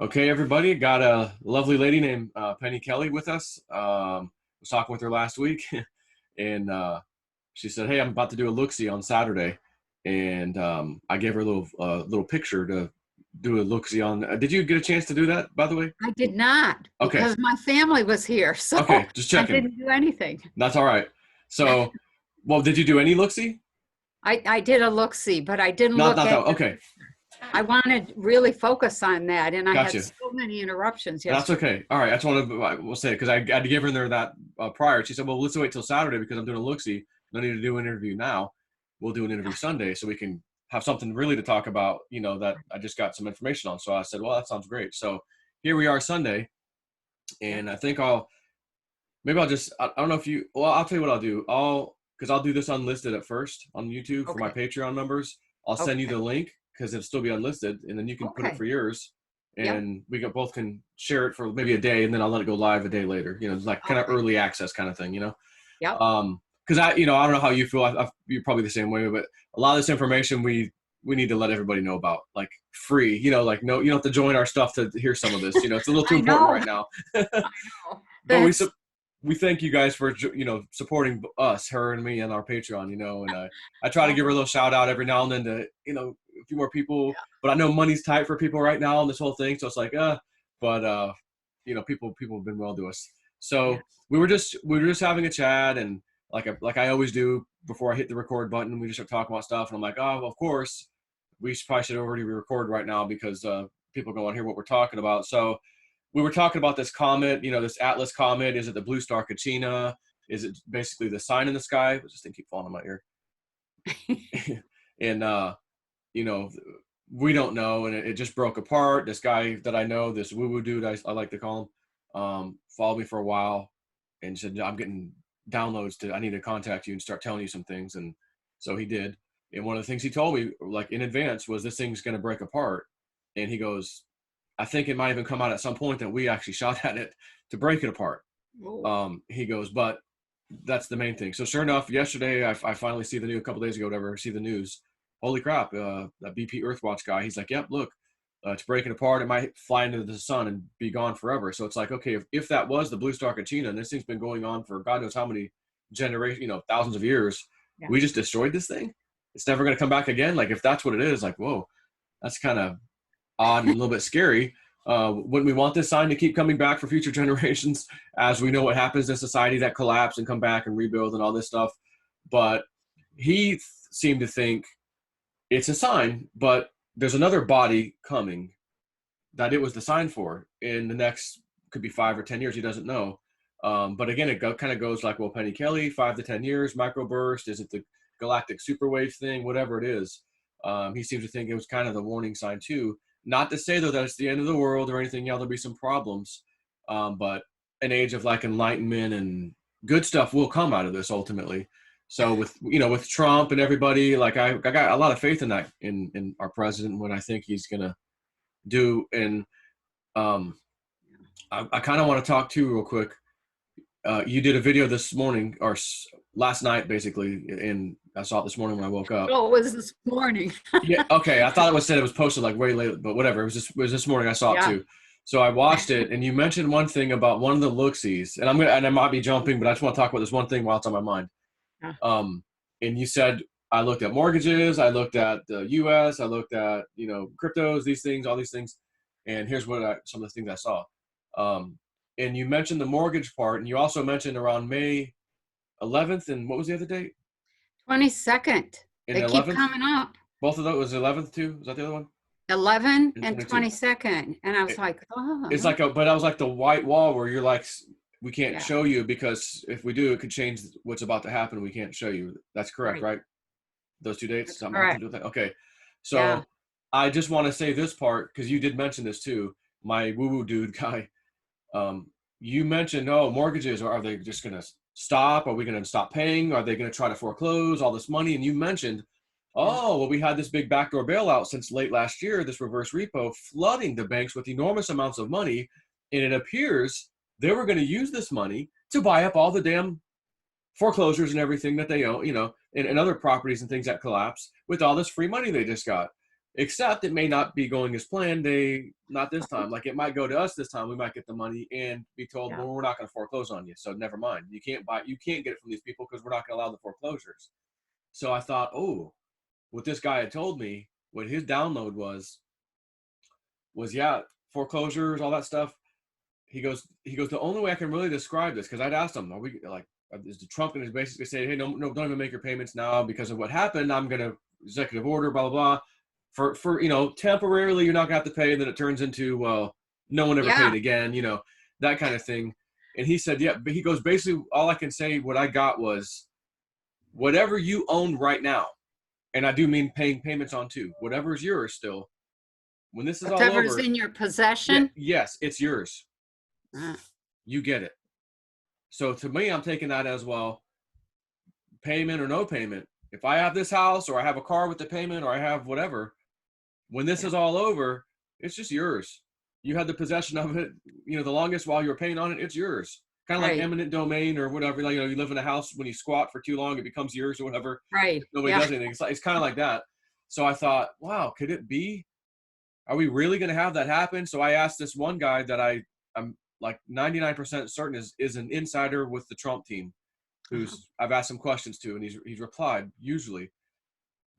Okay, everybody, got a lovely lady named Penny Kelly with us. Was talking with her last week, and she said, "Hey, I'm about to do a Looksie on Saturday," and I gave her a little picture to do a Looksie on. Did you get a chance to do that, by the way? I did not Okay, because my family was here, so okay, just I checking. didn't do anything. That's all right. So, well, did you do any Looksie? I did a look-see, but I didn't look Not that. at your Okay, picture. I wanted to really focus on that, and I had gotcha. so many interruptions That's yesterday. okay. All right. I just want to we'll say it because I had to give her there that prior. She said, "Well, let's wait till Saturday because I'm doing a look-see. No need to do an interview now. We'll do an interview Sunday so we can have something really to talk about. You know that I just got some information on." So I said, "Well, that sounds great." So here we are Sunday, Yeah. and I think I'll just I don't know if you well I'll tell you what I'll do. I'll do this unlisted at first on YouTube for my Okay. Patreon members. I'll send you Okay. the link because it'll still be unlisted, and then you can put it Okay. for yours, Yep. and we both can share it for maybe a day, and then I'll let it go live a day later. You know, it's like kind of Okay. early access kind of thing. You know, Yep. because I don't know how you feel. You're probably the same way, but a lot of this information we need to let everybody know about, like free. You know, like no, you don't have to join our stuff to hear some of this. You know, it's a little too I important know. right now. I know. But That's we thank you guys for supporting us, her and me, and our Patreon. You know, and I try to oh, give her a little shout out every now and then to a few more people. But I know money's tight for people right now on this whole thing, so it's like but people have been well to us. yeah. So we were just having a chat, and like I always do before I hit the record button, we just start talking about stuff, and I'm like, oh, of course, probably should already record right now because people go on hear what we're talking about. So we were talking about this comet, this Atlas comet. Is it the blue star Kachina? Is it basically the sign in the sky? This thing keep falling in my ear. And you know, we don't know, and it just broke apart. This guy that I know, this woo woo dude, I like to call him, followed me for a while, and said, "I'm getting downloads I need to contact you and start telling you some things." And so he did. And one of the things he told me, like in advance, was this thing's going to break apart. And he goes, I think it might even come out at some point that we actually shot at it to break it apart. Oh, He goes, but that's the main thing. So sure enough, yesterday I finally see the news, a couple days ago, whatever, see the news. Holy crap! That BP Earthwatch guy, he's like, yep, look, it's breaking apart. It might fly into the sun and be gone forever. So it's like, okay, if that was the blue star Kachina, and this thing's been going on for God knows how many generations, thousands of years, yeah. we just destroyed this thing. It's never going to come back again. Like if that's what it is, like whoa, that's kind of odd and a little bit scary. Wouldn't we want this sign to keep coming back for future generations, as we know what happens in society that collapse and come back and rebuild and all this stuff? But he seemed to think it's a sign, but there's another body coming that it was the sign for in the next, could be 5 or 10 years. He doesn't know. But again, it kind of goes like, well, Penny Kelly, 5 to 10 years, microburst. Is it the galactic superwave thing? Whatever it is. He seems to think it was kind of the warning sign too. Not to say though that it's the end of the world or anything. Yeah, there'll be some problems, but an age of like enlightenment and good stuff will come out of this ultimately. So with Trump and everybody, like I got a lot of faith in that in our president, what I think he's gonna do. And um, I kind of want to talk too real quick. You did a video this morning or last night, basically, and I saw it this morning when I woke up. Oh, it was this morning. Yeah, okay. I thought it was posted like way late, but whatever. It was this morning. I saw it Yeah. too. So I watched it, and you mentioned one thing about one of the Looksies, and I might be jumping, but I just want to talk about this one thing while it's on my mind. Yeah. And you said I looked at mortgages, I looked at the U.S., I looked at cryptos, these things, all these things, and here's some of the things I saw. And you mentioned the mortgage part, and you also mentioned around May 11th, and what was the other date? 22nd. In They the keep 11th, coming up. both of those was the 11th too. Was that the other one? 11 And and 22. 22nd. And I was It, like, it's oh, like but I was like the white wall where you're like, we can't yeah, show you because if we do, it could change what's about to happen. We can't show you. That's correct, right. right? Those two dates, That's something have to correct. do with that. Okay, Yeah. so I just want to say this part because you did mention this too. My woo-woo dude guy, you mentioned, oh, mortgages, are they just going to stop? Are we going to stop paying? Are they going to try to foreclose all this money? And you mentioned, Yeah. oh, well, we had this big backdoor bailout since late last year, this reverse repo flooding the banks with enormous amounts of money. And it appears they were going to use this money to buy up all the damn foreclosures and everything that they own, and other properties and things that collapse with all this free money they just got. except it may not be going as planned. Not this time. Like it might go to us this time. We might get the money and be told, Yeah. well, we're not going to foreclose on you. So never mind. You can't get it from these people because we're not going to allow the foreclosures. So I thought, oh, what this guy had told me, what his download was yeah, foreclosures, all that stuff. He goes, the only way I can really describe this, because I'd asked him, are we like, is the Trump going to basically say, hey, no, don't even make your payments now because of what happened. I'm going to executive order, blah, blah, blah. For temporarily, you're not going to have to pay. And then it turns into, well, no one ever Yeah. paid again, that kind of thing. And he said, yeah, but he goes, basically, all I can say, what I got was whatever you own right now. And I do mean paying payments on too. Whatever is yours still. When this is all Whatever's over, in your yeah, possession. yes, it's yours. Uh, You get it. So to me, I'm taking that as, well, payment or no payment. If I have this house or I have a car with the payment or I have whatever, when this yeah. is all over, it's just yours. You had the possession of it, the longest while you were paying on it, it's yours. Kind of like Right. eminent domain or whatever. Like, you live in a house, when you squat for too long, it becomes yours or whatever. Right. Nobody Yeah. does anything. It's kind of like that. So I thought, wow, could it be? Are we really going to have that happen? So I asked this one guy that I'm like 99% certain is an insider with the Trump team, who's I've asked some questions to, and he's replied usually,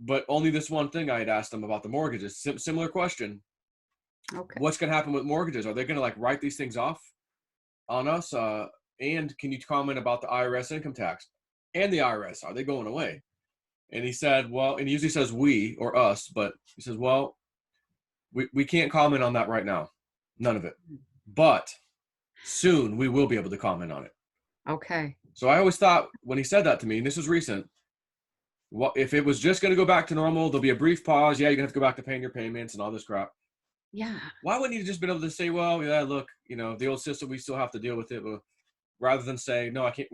but only this one thing I had asked him about the mortgages. Similar question. Okay. What's going to happen with mortgages? Are they going to like write these things off on us? And can you comment about the IRS income tax and the IRS? Are they going away? And he said, well, and he usually says we or us, but he says, well, we can't comment on that right now. None of it. But soon we will be able to comment on it. Okay. So I always thought when he said that to me, and this was recent, if it was just going to go back to normal, there'll be a brief pause. Yeah, you're going to have to go back to paying your payments and all this crap. Yeah. Why wouldn't you just been able to say, well, yeah, look, the old system, we still have to deal with it, but rather than say, no, I can't.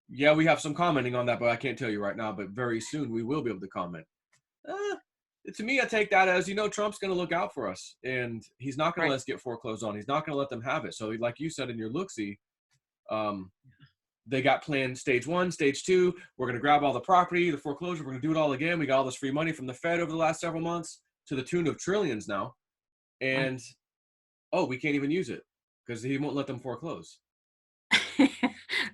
Yeah, we have some commenting on that, but I can't tell you right now. But very soon we will be able to comment. To me, I take that as, Trump's going to look out for us, and he's not going to Right. let us get foreclosed on. He's not going to let them have it. So like you said in your Looksie, they got planned stage 1, stage 2. We're going to grab all the property, the foreclosure. We're going to do it all again. We got all this free money from the Fed over the last several months to the tune of trillions now. And, we can't even use it because he won't let them foreclose.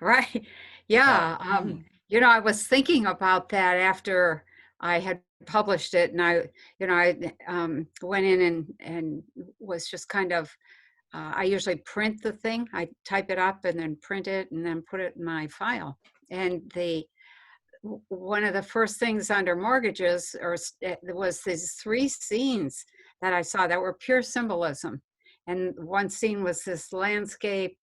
Right. Yeah. I was thinking about that after I had published it, and I went in and was just kind of, I usually print the thing. I type it up and then print it and then put it in my file. And one of the first things under mortgages was these 3 scenes that I saw that were pure symbolism. And one scene was this landscape.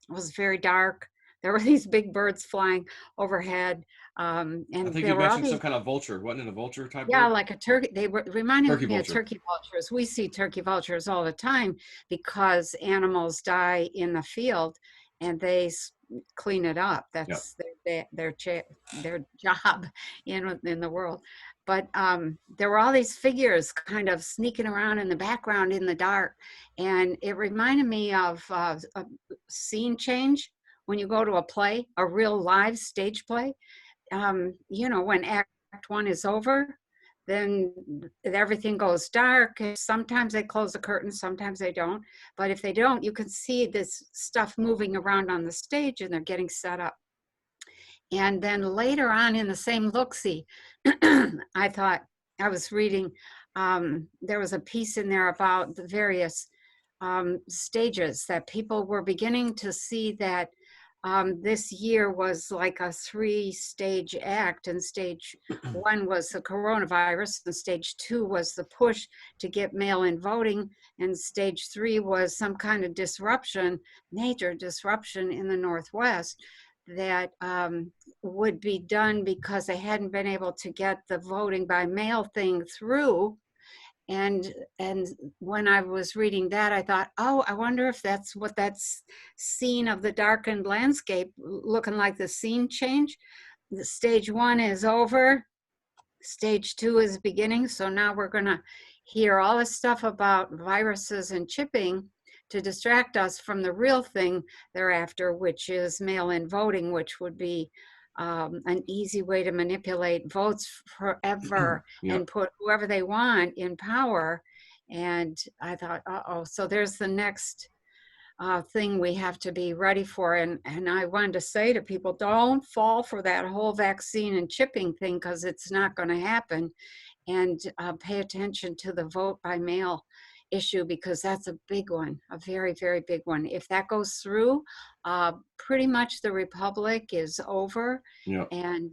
It was very dark. There were these big birds flying overhead. And I think there you were all mentioned these, some kind of vulture. Wasn't it a vulture type yeah, bird? like a turkey. They were reminding Turkey me of vulture. turkey vultures. We see turkey vultures all the time because animals die in the field and they clean it up. Yeah. That's their job in the world. But there were all these figures kind of sneaking around in the background in the dark, and it reminded me of a scene change when you go to a play, a real live stage play. When Act 1 is over, then everything goes dark. Sometimes they close the curtains, sometimes they don't. But if they don't, you can see this stuff moving around on the stage and they're getting set up. And then later on in the same Looksie, I thought, I was reading, there was a piece in there about the various stages that people were beginning to see that this year was like a 3-stage act, and stage 1 was the coronavirus, and stage 2 was the push to get mail-in voting, and stage 3 was some kind of disruption, major disruption in the Northwest that would be done because they hadn't been able to get the voting by mail thing through. And when I was reading that, I thought, oh, I wonder if that's what that's scene of the darkened landscape looking like the scene change. The stage 1 is over, stage 2 is beginning. So now we're going to hear all this stuff about viruses and chipping to distract us from the real thing thereafter, which is mail-in voting, which would be an easy way to manipulate votes forever Yeah. and put whoever they want in power. And I thought, uh-oh, so there's the next thing we have to be ready for. And I wanted to say to people, don't fall for that whole vaccine and chipping thing, because it's not going to happen. And pay attention to the vote by mail issue, because that's a big one, a very, very big one. If that goes through, pretty much the republic is over, Yeah. and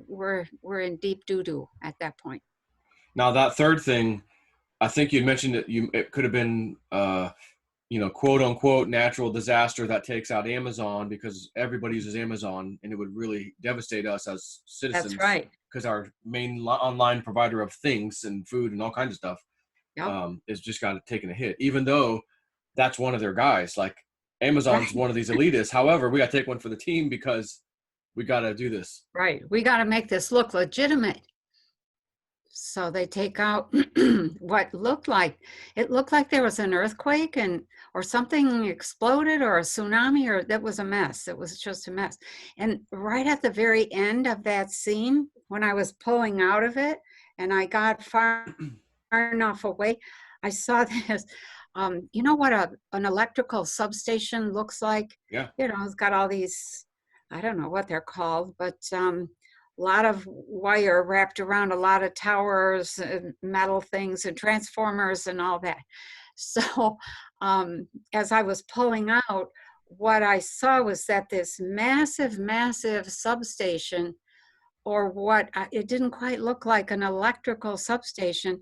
we're in deep doo-doo at that point. Now that third thing, I think you mentioned that it could have been quote unquote natural disaster that takes out Amazon, because everybody uses Amazon, and it would really devastate us as That's citizens, right. because our main online provider of things and food and all kinds of stuff Yep. is just got taken a hit, even though that's one of their guys. Like Right. Amazon's one of these elitists. However, we got to take one for the team because we got to do this. Right. We got to make this look legitimate. So they take out what it looked like there was an earthquake, and or something exploded, or a tsunami, or that was a mess. It was just a mess. And right at the very end of that scene, when I was pulling out of it and I got far enough away, I saw this. You know what an electrical substation looks like? Yeah. You know, it's got all these, I don't know what they're called, but a lot of wire wrapped around a lot of towers and metal things and transformers and all that. So as I was pulling out, what I saw was that this massive, massive substation, or it didn't quite look like an electrical substation,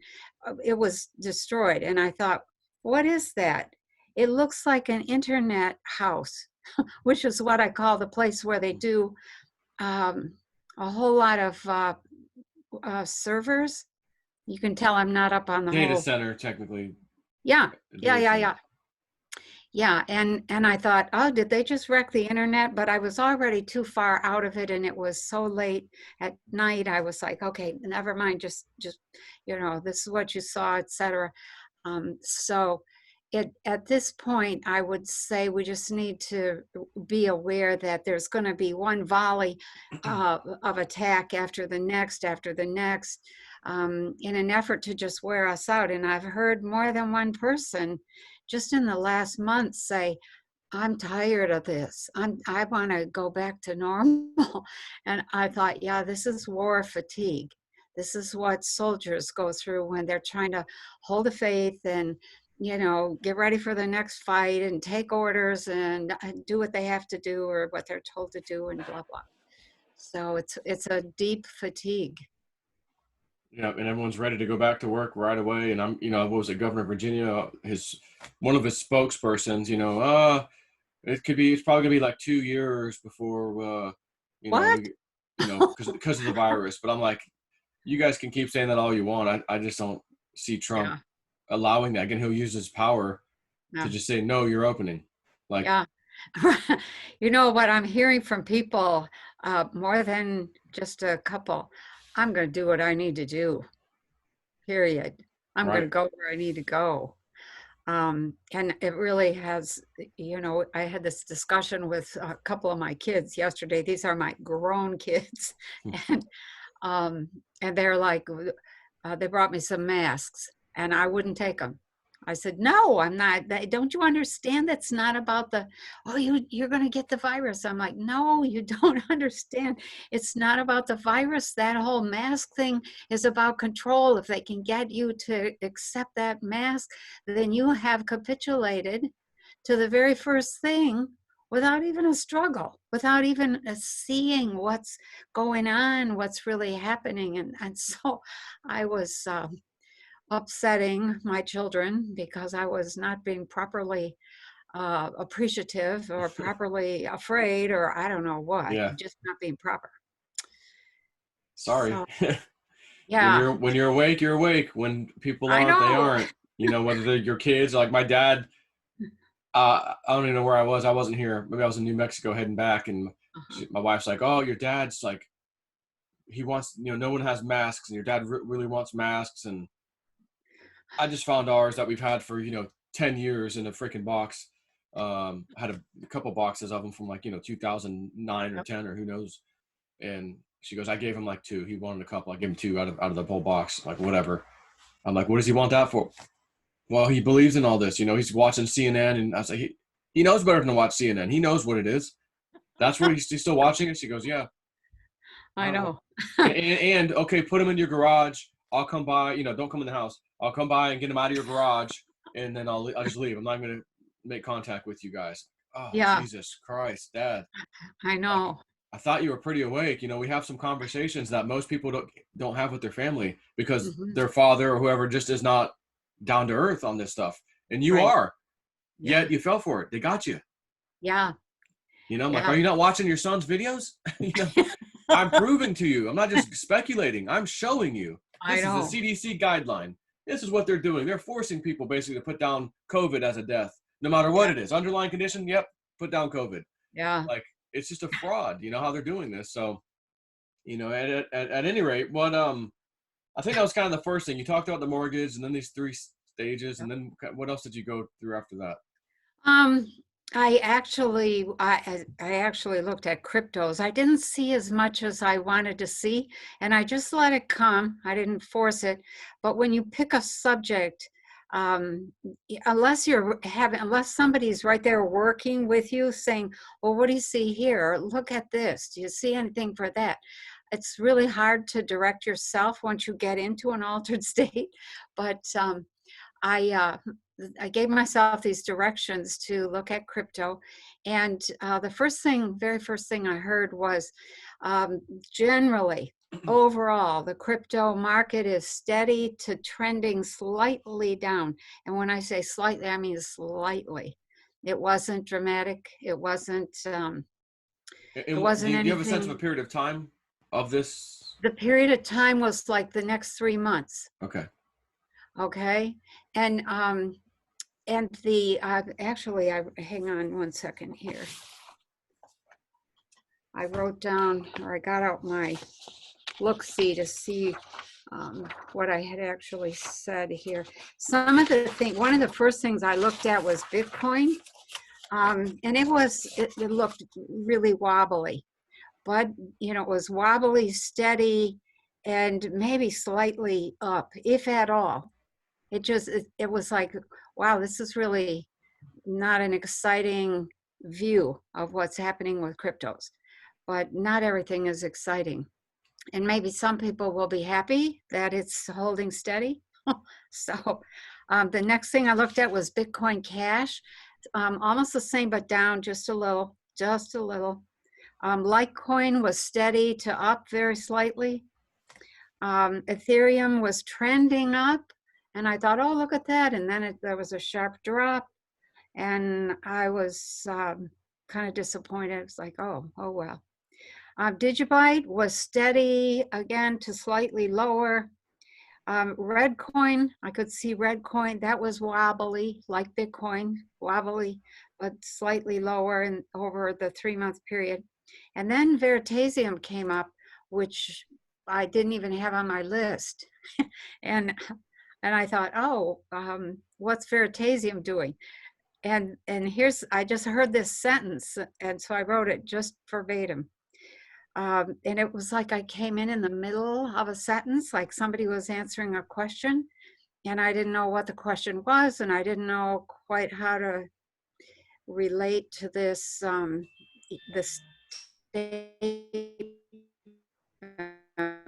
it was destroyed. And I thought, what is that? It looks like an internet house, which is what I call the place where they do um, a whole lot of servers. You can tell I'm not up on the Data whole. center, technically. Yeah, yeah, Data yeah, center. yeah. Yeah, and I thought, oh, did they just wreck the internet? But I was already too far out of it, and it was so late at night. I was like, okay, never mind. Just this is what you saw, etc. So at this point, I would say we just need to be aware that there's going to be one volley of attack after the next, in an effort to just wear us out. And I've heard more than one person just in the last month say, I'm tired of this. I want to go back to normal. And I thought, yeah, this is war fatigue. This is what soldiers go through when they're trying to hold the faith and, get ready for the next fight and take orders and do what they have to do or what they're told to do and blah, blah. So it's a deep fatigue. Yeah, and everyone's ready to go back to work right away. And what was it, Governor of Virginia? One of his spokespersons, it's probably gonna be like 2 years before, What? because of the virus. But I'm like, you guys can keep saying that all you want. I just don't see Trump Yeah. allowing that. Again, he'll use his power to Yeah. just say, no, you're opening. Like, Yeah. You know what I'm hearing from people, more than just a couple, I'm going to do what I need to do, period. I'm going to right. go where I need to go. And it really has, I had this discussion with a couple of my kids yesterday. These are my grown kids. And um, and they're like, they brought me some masks and I wouldn't take them. I said, no, I'm not. Don't you understand? That's not about you're going to get the virus. I'm like, no, you don't understand. It's not about the virus. That whole mask thing is about control. If they can get you to accept that mask, then you have capitulated to the very first thing without even a struggle, without even seeing what's going on, what's really happening. And so I was upsetting my children because I was not being properly appreciative or properly afraid, or I don't know what, Yeah. just not being proper. Sorry. So, when yeah, you're awake, you're awake. When people I aren't, they know. aren't. Whether they're your kids, like my dad. I don't even know where I was. I wasn't here. Maybe I was in New Mexico heading back, and Uh-huh. my wife's like, "Oh, your dad's like, he wants, no one has masks, and your dad really wants masks." And I just found ours that we've had for 10 years in a freaking box. Had a couple boxes of them from like 2009 or Yep. 10 or who knows. And she goes, I gave him like 2. He wanted a couple. I gave him 2 out of the whole box. Like, whatever. I'm like, what does he want that for? Well, he believes in all this. He's watching CNN. And I was like, he knows better than to watch CNN. He knows what it is. That's what he's still watching it. She goes, yeah. I know. And okay, put him in your garage. I'll come by. Don't come in the house. I'll come by and get him out of your garage, and then I'll just leave. I'm not going to make contact with you guys. Oh, Yeah, Jesus Christ, Dad. I Like, know. I thought you were pretty awake. We have some conversations that most people don't have with their family because Hmm. their father or whoever just is not down to earth on this stuff. And you Right. are. Yeah. Yet you fell for it. They got you. Yeah. I'm like, Yeah. are you not watching your son's videos? I'm proving to you. I'm not just speculating. I'm showing you. I This is a know. CDC guideline. This is what they're doing. They're forcing people basically to put down COVID as a death, no matter what Yeah. it is. Underlying condition, yep, put down COVID. Yeah. Like, it's just a fraud. How they're doing this. So, at any rate, I think that was kind of the first thing. You talked about the mortgage and then these 3 stages, and then what else did you go through after that? Um, I actually looked at cryptos. I didn't see as much as I wanted to see, and I just let it come. I didn't force it. But when you pick a subject, unless somebody's right there working with you saying, well, what do you see here? Look at this. Do you see anything for that? It's really hard to direct yourself once you get into an altered state. But I uh, I gave myself these directions to look at crypto, and the very first thing I heard was, um, generally, overall, the crypto market is steady to trending slightly down. And when I say slightly, I mean slightly. It wasn't dramatic. It wasn't. It And do wasn't you have a sense of a anything. period of time of this? The period of time was like the next 3 months. Okay. Okay, and the actually, I hang on one second here. I wrote down, or I got out my Looksie to see what I had actually said here. One of the first things I looked at was Bitcoin, and it looked really wobbly, but it was wobbly, steady, and maybe slightly up, if at all. It was like, wow, this is really not an exciting view of what's happening with cryptos, but not everything is exciting. And maybe some people will be happy that it's holding steady. So the next thing I looked at was Bitcoin Cash, almost the same, but down just a little, just a little. Litecoin was steady to up very slightly. Ethereum was trending up, and I thought, oh, look at that. And then there was a sharp drop, and I was kind of disappointed. It's like, oh well. Digibyte was steady again to slightly lower. Redcoin, I could see Redcoin, that was wobbly, like Bitcoin, wobbly, but slightly lower over the 3-month period. And then Veritasium came up, which I didn't even have on my list. and I thought, oh, what's Veritasium doing? And I just heard this sentence, and so I wrote it just verbatim. And it was like I came in the middle of a sentence, like somebody was answering a question, and I didn't know what the question was, and I didn't know quite how to relate to this statement.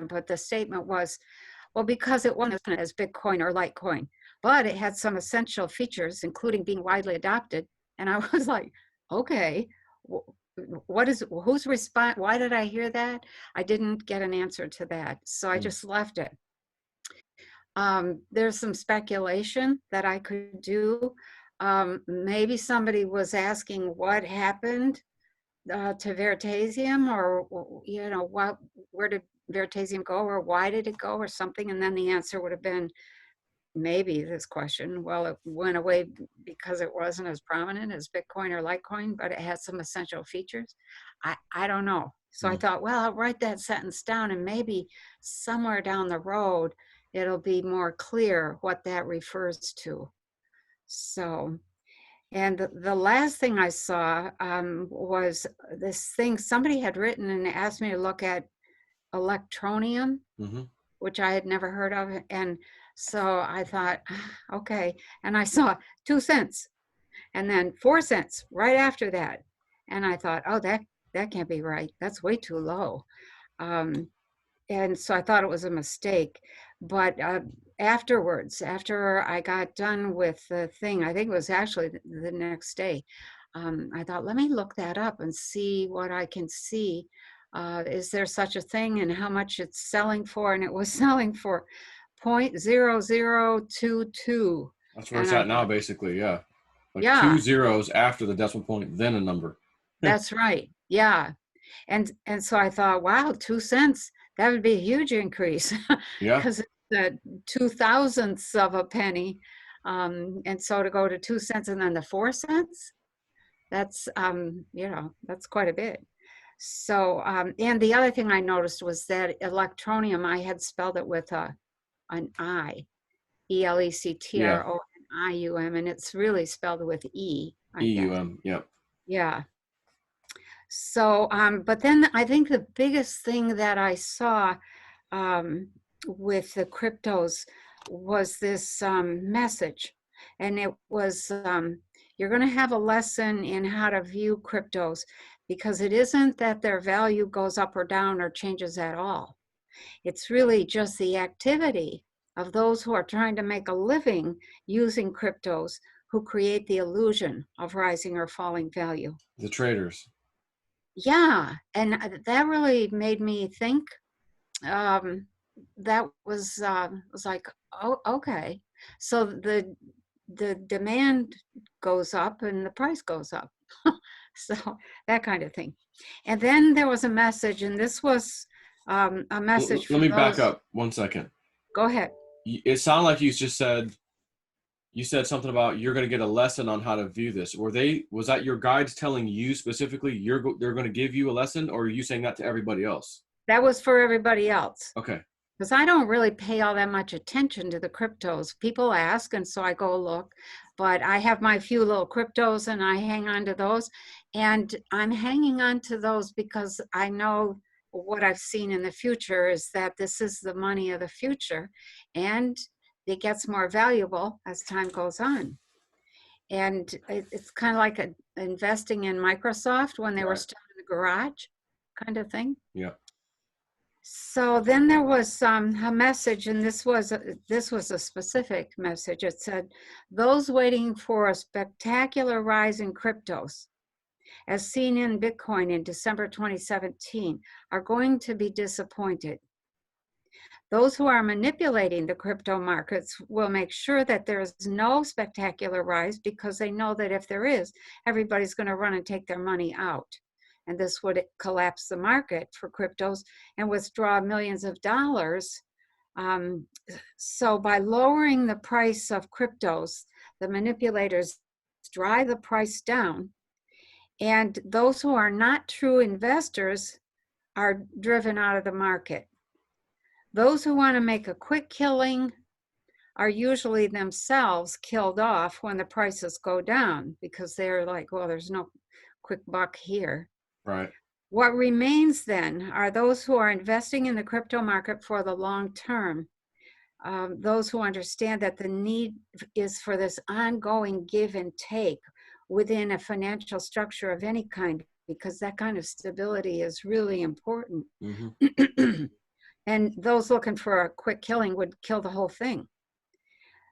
But the statement was, well, because it wasn't as Bitcoin or Litecoin, but it had some essential features, including being widely adopted. And I was like, okay, whose response? Why did I hear that? I didn't get an answer to that. So I Mm. just left it. There's some speculation that I could do. Maybe somebody was asking what happened to Veritasium, or where did Veritasium go, or why did it go, or something, and then the answer would have been maybe this question. Well, it went away because it wasn't as prominent as Bitcoin or Litecoin, but it had some essential features. I don't know. So I Mm. thought, well, I'll write that sentence down, and maybe somewhere down the road it'll be more clear what that refers to. So And the last thing I saw was this thing somebody had written and asked me to look at electronium, Hmm. which I had never heard of. And so I thought, "Ah, okay." And I saw 2 cents and then 4 cents right after that. And I thought, oh, that can't be right. That's way too low. Um, and so I thought it was a mistake. But afterwards, after I got done with the thing, I think it was actually the next day, I thought, let me look that up and see what I can see. Is there such a thing and how much it's selling for? And it was selling for 0.0022. That's where And it's I at now, thought, basically. Yeah, like two yeah, zeros after the decimal point, then a number. that's right. Yeah. And so I thought, wow, 2 cents, that would be a huge increase Yeah, because it's the 2 thousandths of a penny. And so to go to 2 cents and then the 4 cents, that's that's quite a bit. So and the other thing I noticed was that electronium, I had spelled it with an I, yeah. Electronium, and it's really spelled with E, I guess. EUM. Yep. Yeah. So, but then I think the biggest thing that I saw um, with the cryptos was this message. And it was you're going to have a lesson in how to view cryptos because it isn't that their value goes up or down or changes at all. It's really just the activity of those who are trying to make a living using cryptos who create the illusion of rising or falling value. The traders. Yeah, and that really made me think. Um, that was like, oh, okay. So the demand goes up and the price goes up. So that kind of thing. And then there was a message, and this was a message Let for me back those. up 1 second. Go ahead. It sounded like you just said you said something about you're going to get a lesson on how to view this. Was that your guides telling you specifically they're going to give you a lesson, or are you saying that to everybody else? That was for everybody else. Okay. Because I don't really pay all that much attention to the cryptos. People ask, and so I go look. But I have my few little cryptos, and I hang on to those. And I'm hanging on to those because I know what I've seen in the future is that this is the money of the future, and it gets more valuable as time goes on. And it's kind of like investing in Microsoft when they were Right. still in the garage, kind of thing. Yeah. So then there was a message, and this was a specific message. It said, "Those waiting for a spectacular rise in cryptos, as seen in Bitcoin in December 2017, are going to be disappointed. Those who are manipulating the crypto markets will make sure that there is no spectacular rise because they know that if there is, everybody's going to run and take their money out. And this would collapse the market for cryptos and withdraw millions of dollars. Um, so by lowering the price of cryptos, the manipulators drive the price down. And those who are not true investors are driven out of the market. Those who want to make a quick killing are usually themselves killed off when the prices go down because they're like, well, there's no quick buck here. Right. What remains then are those who are investing in the crypto market for the long term, those who understand that the need is for this ongoing give and take within a financial structure of any kind, because that kind of stability is really important. Hmm. And those looking for a quick killing would kill the whole thing.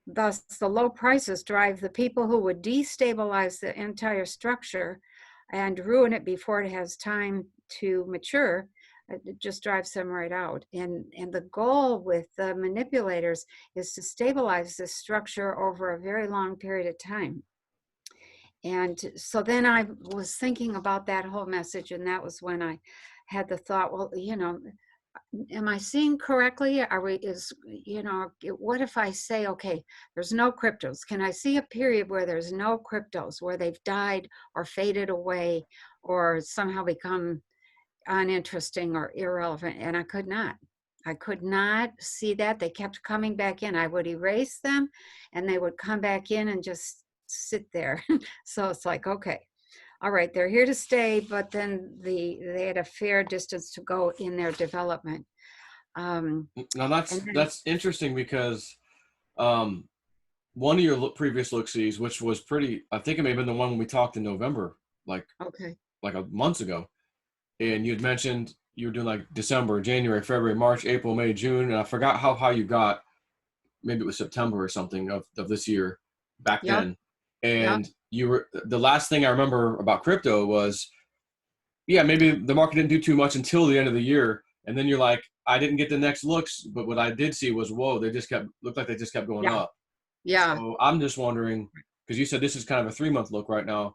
Thus, the low prices drive the people who would destabilize the entire structure and ruin it before it has time to mature. It just drives them right out. And the goal with the manipulators is to stabilize this structure over a very long period of time. And so then I was thinking about that whole message, and that was when I had the thought, well, am I seeing correctly? What if I say, okay, there's no cryptos? Can I see a period where there's no cryptos, where they've died or faded away or somehow become uninteresting or irrelevant? And I could not. I could not see that. They kept coming back in. I would erase them and they would come back in and just sit there. So it's like, okay, all right, they're here to stay, but then they had a fair distance to go in their development. Now And then, that's interesting because um, one of your previous look-sees, which was pretty, I think it may have been the one when we talked in November, like okay, a months ago, and you'd mentioned you were doing like December, January, February, March, April, May, June, and I forgot how high you got. Maybe it was September or something of this year back yep, then. yep, And you were the last thing I remember about crypto was, yeah, maybe the market didn't do too much until the end of the year. And then you're like, I didn't get the next looks, but what I did see was, whoa, they just kept, looked like they just kept going yeah, up. yeah, So I'm just wondering, because you said this is kind of a 3 month look right now,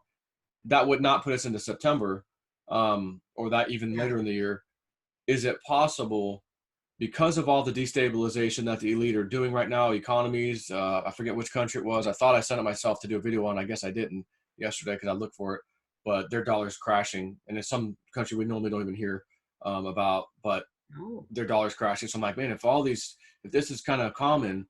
that would not put us into September, or that even yeah, later in the year. Is it possible, because of all the destabilization that the elite are doing right now, economies, I forget which country it was. I thought I sent it myself to do a video on. I guess I didn't yesterday because I looked for it. But their dollar's crashing, and it's some country we normally don't even hear about. But oh, their dollar's crashing. So I'm like, man, if this is kind of common,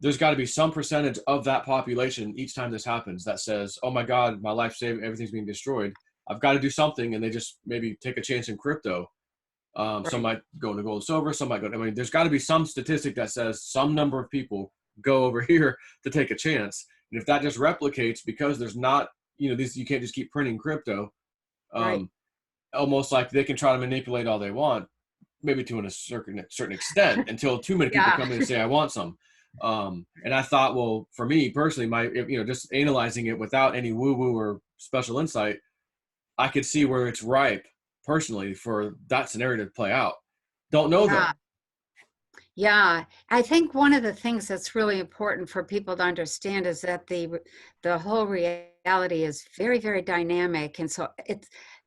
there's got to be some percentage of that population each time this happens that says, oh my God, my life's saved, everything's being destroyed. I've got to do something, and they just maybe take a chance in crypto. Some right, might go into gold and silver. Some might go. I mean, there's got to be some statistic that says some number of people go over here to take a chance. And if that just replicates, because there's not, this, you can't just keep printing crypto. right, Um, Almost like they can try to manipulate all they want, maybe to a certain extent, until too many people yeah, come in and say, "I want some." And I thought, well, for me personally, just analyzing it without any woo woo or special insight, I could see where it's ripe personally for that scenario to play out. Don't know yeah. though. Yeah, I think one of the things that's really important for people to understand is that the whole reality is very, very dynamic, and so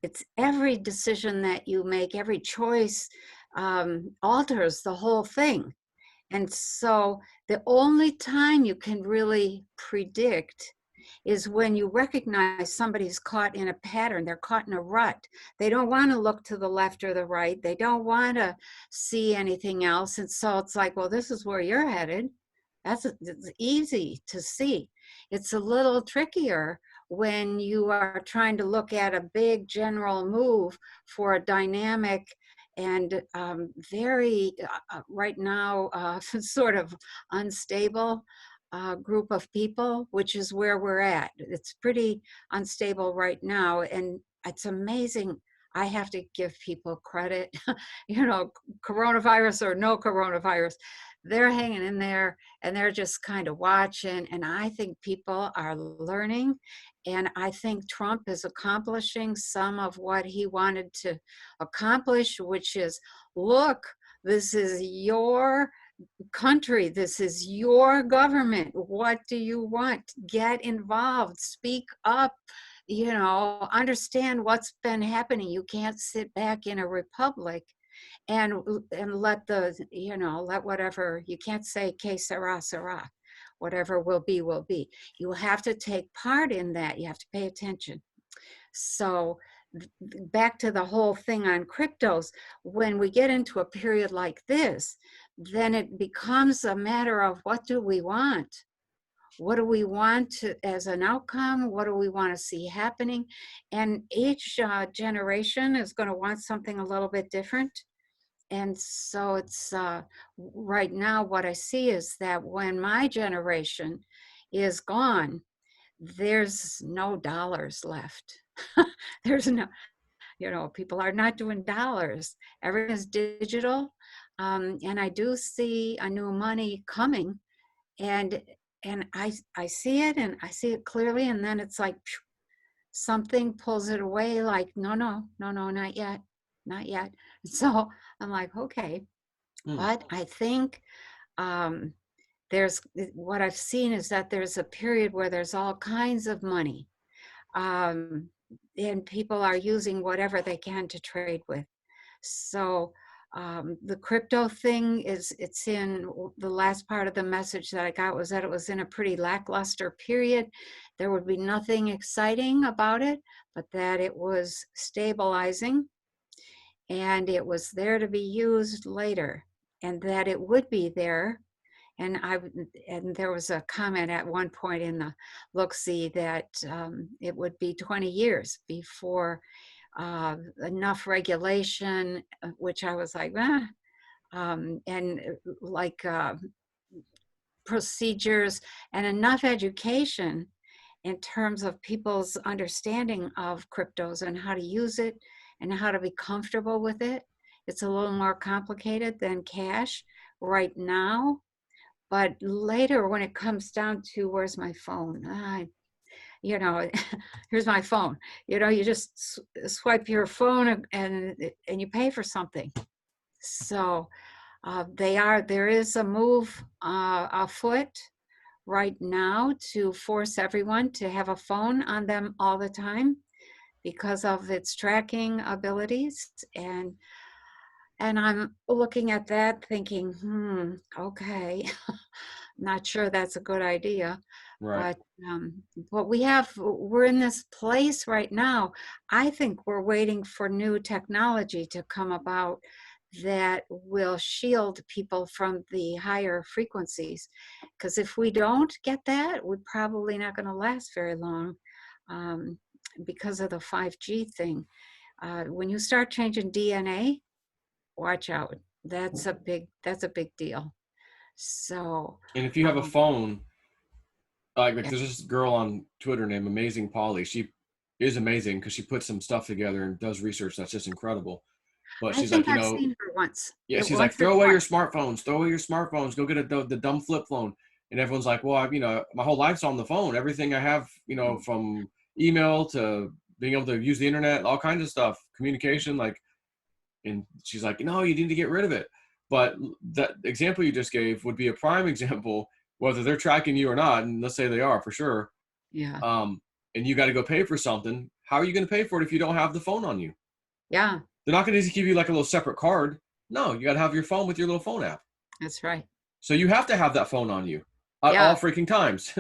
it's every decision that you make, every choice alters the whole thing. And so the only time you can really predict is when you recognize somebody's caught in a pattern, they're caught in a rut. They don't want to look to the left or the right. They don't want to see anything else. And so it's like, well, this is where you're headed. It's easy to see. It's a little trickier when you are trying to look at a big general move for a dynamic and very right now sort of unstable group of people, which is where we're at. It's pretty unstable right now, and it's amazing. I have to give people credit, coronavirus or no coronavirus, they're hanging in there and they're just kind of watching. And I think people are learning. And I think Trump is accomplishing some of what he wanted to accomplish, which is look, this is your country. This is your government. What do you want? Get involved, speak up, understand what's been happening. You can't sit back in a republic and let let whatever, you can't say que sera sera, whatever will be. You have to take part in that. You have to pay attention. So back to the whole thing on cryptos, when we get into a period like this, then it becomes a matter of what do we want? What do we want as an outcome? What do we want to see happening? And each generation is going to want something a little bit different. And so it's right now what I see is that when my generation is gone, there's no dollars left. There's no, people are not doing dollars. Everything is digital. And I do see a new money coming, and I see it, and I see it clearly, and then it's like something pulls it away, like, no, no, no, no, not yet, not yet. So I'm like, okay. Hmm. But I think um, there's what I've seen is that there's a period where there's all kinds of money, um, and people are using whatever they can to trade with. So the crypto thing it's in the last part of the message that I got was that it was in a pretty lackluster period. There would be nothing exciting about it, but that it was stabilizing and it was there to be used later, and that it would be there. And there was a comment at one point in the Looksie that it would be 20 years before enough regulation, which I was like, and like procedures and enough education in terms of people's understanding of cryptos and how to use it and how to be comfortable with it. It's a little more complicated than cash right now, but later when it comes down to where's my phone, here's my phone. You just swipe your phone and you pay for something. So there is a move afoot right now to force everyone to have a phone on them all the time because of its tracking abilities. And I'm looking at that thinking, okay, not sure that's a good idea. Right. But we're in this place right now. I think we're waiting for new technology to come about that will shield people from the higher frequencies. Because if we don't get that, we're probably not going to last very long because of the 5G thing. When you start changing DNA, watch out. That's a big deal. So, And if you have a phone, like yeah, there's this girl on Twitter named Amazing Polly. She is amazing because she puts some stuff together and does research that's just incredible. But I she's like, think I've seen her once. yeah, she's like, Once or throw away your twice. smartphones, throw away your smartphones, go get the dumb flip phone. And everyone's like, well, my whole life's on the phone. Everything I have, from email to being able to use the internet, all kinds of stuff, communication, like, and she's like, no, you need to get rid of it. But that example you just gave would be a prime example, whether they're tracking you or not. And let's say they are for sure. Yeah. And you got to go pay for something. How are you going to pay for it if you don't have the phone on you? Yeah. They're not going to just give you like a little separate card. No, you got to have your phone with your little phone app. That's right. So you have to have that phone on you at Yeah. all freaking times.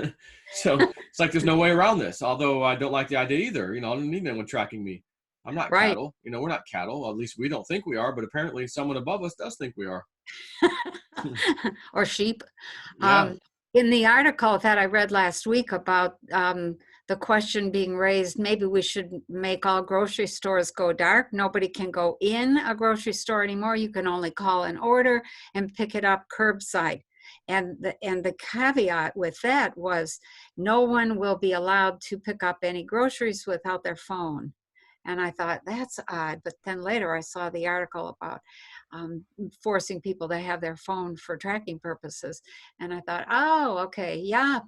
So it's like there's no way around this. Although I don't like the idea either. I don't need anyone tracking me. I'm not Right. cattle. We're not cattle. At least we don't think we are. But apparently someone above us does think we are. Or sheep. Yeah. In the article that I read last week about the question being raised, maybe we should make all grocery stores go dark. Nobody can go in a grocery store anymore. You can only call an order and pick it up curbside. And the caveat with that was no one will be allowed to pick up any groceries without their phone. And I thought, that's odd. But then later I saw the article about forcing people to have their phone for tracking purposes. And I thought, oh, okay, yeah,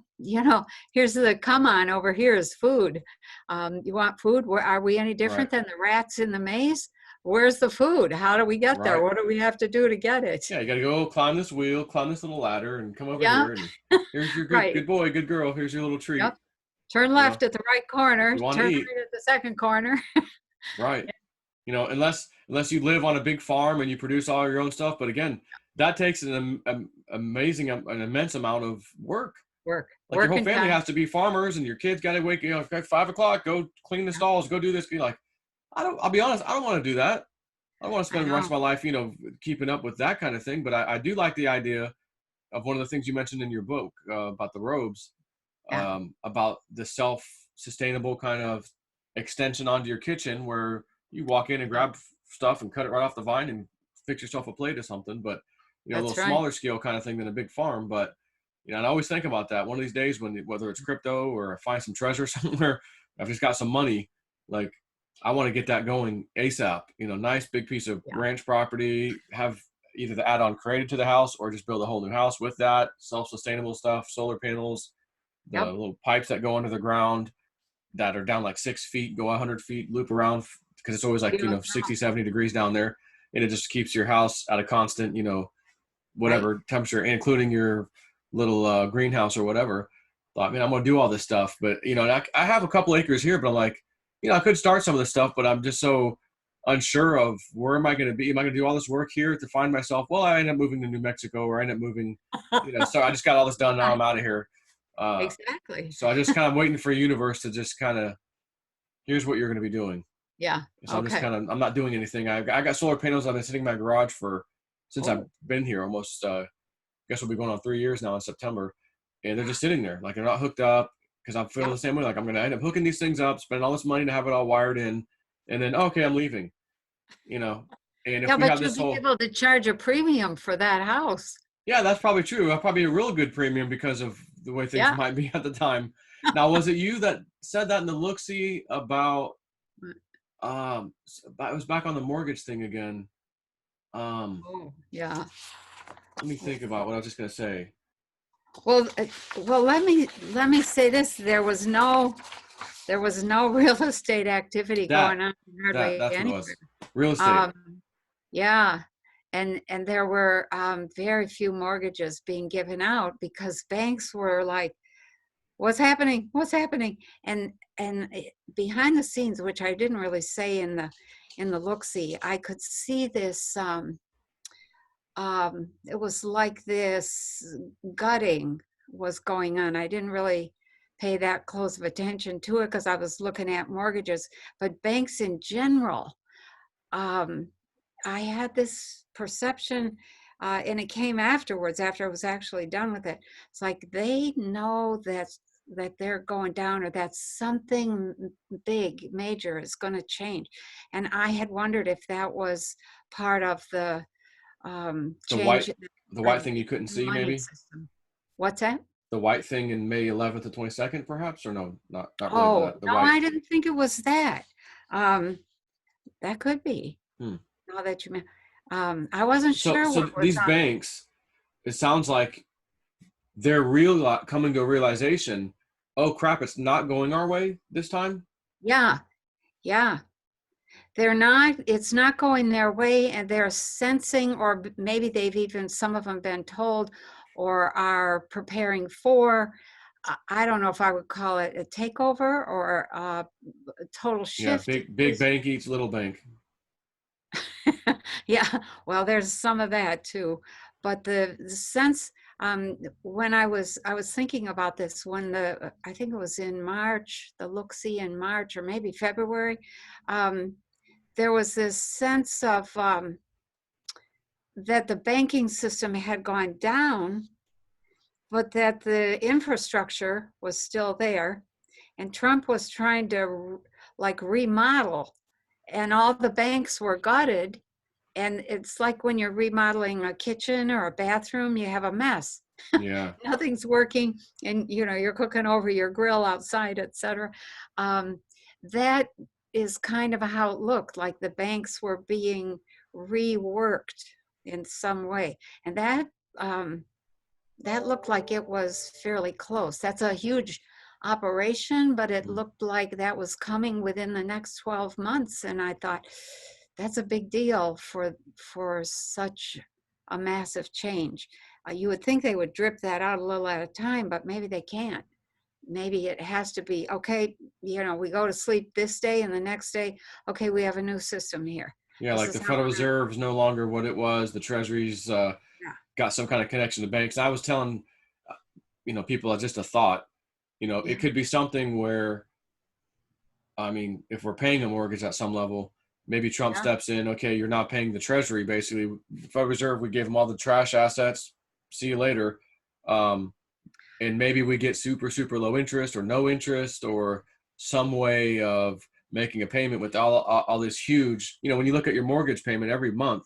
here's the come on over here is food. You want food? Are we any different Right. than the rats in the maze? Where's the food? How do we get there? Right. What do we have to do to get it? Yeah. You got to go climb this wheel, climb this little ladder, and come over Yeah, here. And here's your right. good boy, good girl. Here's your little treat. Yep. Turn You know, left at the right corner. you want to Turn eat. right at the second corner. Right. Unless you live on a big farm and you produce all your own stuff. But again, that takes an immense amount of work. Work. Like your whole And family time. has to be farmers, and your kids got to wake, at 5 o'clock, go clean the stalls, go do this. Be like, I'll be honest, I don't want to do that. I don't want to I spend the rest know. of my life, keeping up with that kind of thing. But I do like the idea of one of the things you mentioned in your book about the robes, Yeah. about the self-sustainable kind of extension onto your kitchen where you walk in and grab stuff and cut it right off the vine and fix yourself a plate or something. But, a That's little right. smaller scale kind of thing than a big farm. But, and I always think about that one of these days whether it's crypto or I find some treasure somewhere, I've just got some money, like I want to get that going ASAP, nice big piece of ranch property, have either the add-on created to the house or just build a whole new house with that self-sustainable stuff, solar panels, the Yep. little pipes that go under the ground that are down like 6 feet, go 100 feet, loop around because it's always like, 60, 70 degrees down there. And it just keeps your house at a constant, whatever temperature, including your little greenhouse or whatever. Thought, man, I'm going to do all this stuff. But, I have a couple acres here, but I'm like, I could start some of this stuff, but I'm just so unsure of where am I going to be? Am I going to do all this work here to find myself? Well, I end up moving to New Mexico or I end up moving, so I just got all this done. Now I'm out of here. Exactly. So I just kind of waiting for a universe to just kind of, here's what you're going to be doing. Yeah. So I'm just I'm not doing anything. I got solar panels. I've been sitting in my garage since I've been here almost, got guess we'll be going on 3 years now in September, and they're just sitting there, like they're not hooked up, because I'm feeling Yep. the same way. Like I'm going to end up hooking these things up, spending all this money to have it all wired in, and then, okay, I'm leaving, you know. And if Yeah, we but have you'll this be whole, able to charge a premium for that house. yeah, that's probably true. Probably a real good premium because of the way things Yeah. might be at the time. Now, was it you that said that in the Looksie about, it was back on the mortgage thing again. Um, Oh, yeah. Let me think about what I was just going to say. Well, well, let me say this. There was no real estate activity That, going on hardly that's what it anywhere. was. Real estate. Um, yeah, and there were very few mortgages being given out because banks were like, "What's happening? What's happening?" And behind the scenes, which I didn't really say in the look-see, I could see this. It was like this gutting was going on. I didn't really pay that close of attention to it because I was looking at mortgages, but banks in general, um, I had this perception, and it came afterwards, after I was actually done with it. It's like they know that they're going down, or that something big, major is going to change. And I had wondered if that was part of the The change white, in the white the thing you couldn't see, money maybe system. What's that? the white thing in May 11th to 22nd, perhaps, or no, not really Oh, that. The no, white. I didn't think it was that. Um, that could be. Hmm. Now that you mean, I wasn't So, sure so what was these on. banks, it sounds like they're real coming to a realization. Oh crap! It's not going our way this time. Yeah, yeah. They're not. It's not going their way, and they're sensing, or maybe they've even, some of them, been told, or are preparing for. I don't know if I would call it a takeover or a total Yeah, shift. big bank eats little bank. Yeah, well, there's some of that too. But the sense, when I was thinking about this when I think it was in March, the look-see in March or maybe February, um, there was this sense of that the banking system had gone down, but that the infrastructure was still there, and Trump was trying to like remodel, and all the banks were gutted. And it's like when you're remodeling a kitchen or a bathroom, you have a mess. Yeah, Nothing's working, and you're cooking over your grill outside, etc. Um, that is kind of how it looked, like the banks were being reworked in some way, and um, that looked like it was fairly close. That's a huge operation, but it looked like that was coming within the next 12 months. And I thought, that's a big deal for such a massive change. You would think they would drip that out a little at a time, but maybe they can't. Maybe it has to be, okay, we go to sleep this day, and the next day, okay, we have a new system here. yeah. This Like is the how Federal we're going to. Reserve is no longer what it was. The Treasury's Yeah. got some kind of connection to banks. I was telling, people just a thought. Yeah. It could be something where, I mean, if we're paying a mortgage at some level, maybe Trump Yeah. steps in. Okay, you're not paying the Treasury. Basically, the Federal Reserve, we gave them all the trash assets. See you later. Um, and maybe we get super low interest or no interest or some way of making a payment with all this huge. When you look at your mortgage payment every month,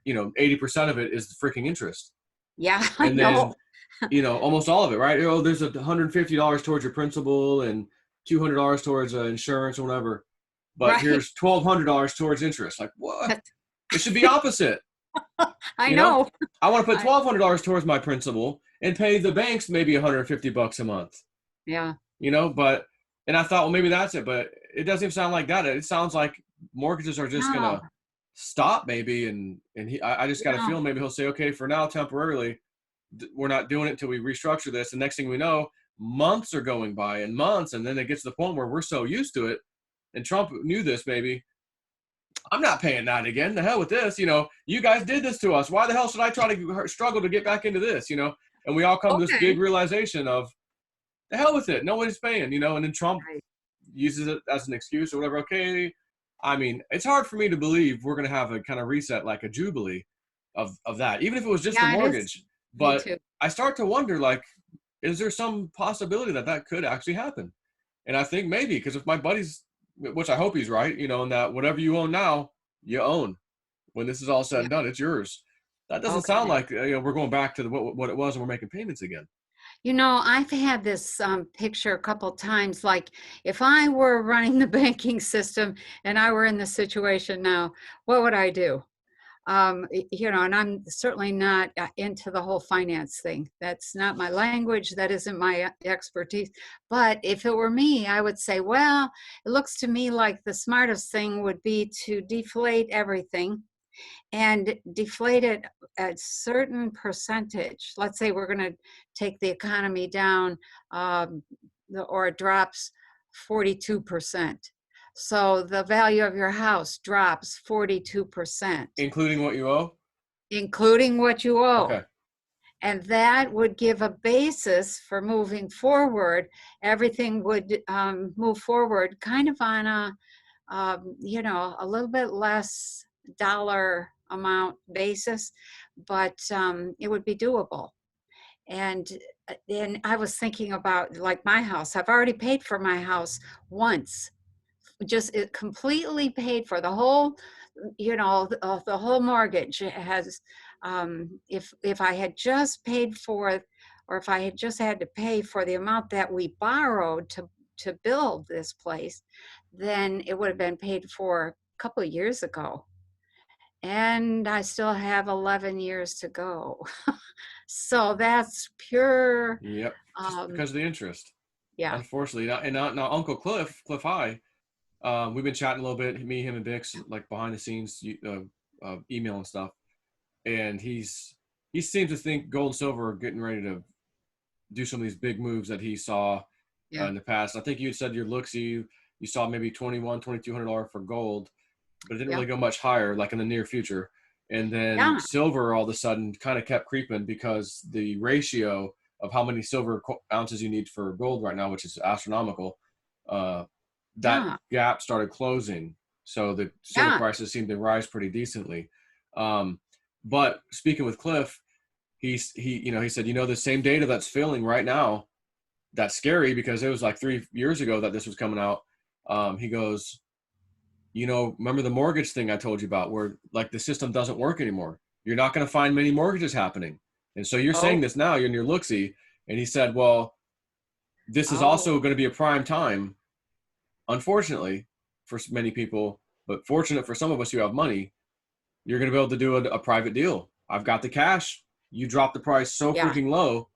80% of it is the freaking interest, Yeah, I and know. then almost all of it, right? There's $150 towards your principal and $200 towards insurance or whatever, but Right. here's $1,200 towards interest. Like, what? It should be opposite. I you know know. I want to put I, $1,200 towards my principal and pay the banks maybe $150 a month. yeah. But and I thought, well, maybe that's it, but it doesn't even sound like that. It sounds like mortgages are just No, gonna stop maybe, and I just got a no. feeling maybe he'll say, okay, for now, temporarily, we're not doing it until we restructure this. The next thing we know, months are going by and months, and then it gets to the point where we're so used to it, and Trump knew this. Maybe I'm not paying that again. The hell with this. You guys did this to us. Why the hell should I try to struggle to get back into this? And we all come to this big Okay. realization of the hell with it. Nobody's paying. And then Trump Right. uses it as an excuse or whatever. Okay. I mean, it's hard for me to believe we're going to have a kind of reset, like a jubilee of that, even if it was just the Yeah, it is. mortgage. Me But too. I start to wonder, like, is there some possibility that that could actually happen? And I think maybe, because if my buddy's, which I hope he's right, you know, and that whatever you own now, you own. When this is all said Yeah. and done, it's yours. That doesn't sound Okay. like we're going back to what it was and we're making payments again. I've had this picture a couple times. Like, if I were running the banking system and I were in this situation now, what would I do? And I'm certainly not into the whole finance thing. That's not my language. That isn't my expertise. But if it were me, I would say, well, it looks to me like the smartest thing would be to deflate everything and deflate it at certain percentage. Let's say we're going to take the economy down, or it drops 42%. So the value of your house drops 42%, Including what you owe. including what you owe. Okay. And that would give a basis for moving forward. Everything would move forward kind of on a little bit less dollar amount basis, but it would be doable. And then I was thinking about, like, my house. I've already paid for my house once, just it completely paid for the whole, the whole mortgage has. If I had just paid for, or if I had just had to pay for the amount that we borrowed to build this place, then it would have been paid for a couple of years ago. And I still have 11 years to go. So that's pure, Yep. Just um, because of the interest, yeah, unfortunately. Now Uncle Cliff High, we've been chatting a little bit, me, him, and Bix, like behind the scenes, email and stuff. And he seems to think gold and silver are getting ready to do some of these big moves that he saw yeah, in the past. I think you said your Looksie, you saw maybe $2,200 for gold, but it didn't yeah, really go much higher, like in the near future. And then yeah, silver all of a sudden kind of kept creeping because the ratio of how many silver ounces you need for gold right now, which is astronomical, uh, that yeah, gap started closing. So the silver yeah. prices seemed to rise pretty decently. Um, but speaking with Cliff, he said, the same data that's failing right now, that's scary because it was like 3 years ago that this was coming out. He goes, remember the mortgage thing I told you about where like the system doesn't work anymore. You're not going to find many mortgages happening. And so you're saying Oh, this now, you're in your Looksie. And he said, well, this is oh, also going to be a prime time, unfortunately, for many people, but fortunate for some of us who have money, you're going to be able to do a private deal. I've got the cash. You drop the price so yeah, freaking low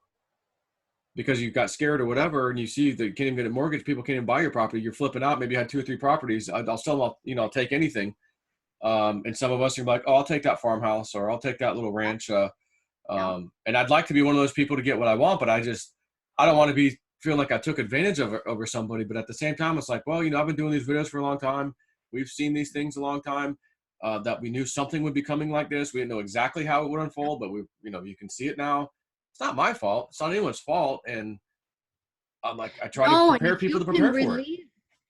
because you got scared or yeah, whatever, and you see that you can't even get a mortgage. People can't even buy your property. You're flipping out. Maybe you had 2 or 3 properties. I'll sell them. I'll take anything. And some of us are like, oh, I'll take that farmhouse or I'll take that little ranch. yeah. And I'd like to be one of those people to get what I want, but I don't want to be feeling like I took advantage of it over somebody. But at the same time, it's like, well, I've been doing these videos for a long time. We've seen these things a long time, that we knew something would be coming like this. We didn't know exactly how it would unfold, but you can see it now. It's not my fault. It's not anyone's fault. And I'm like, I try to No, and prepare if people you to can prepare for it. relieve,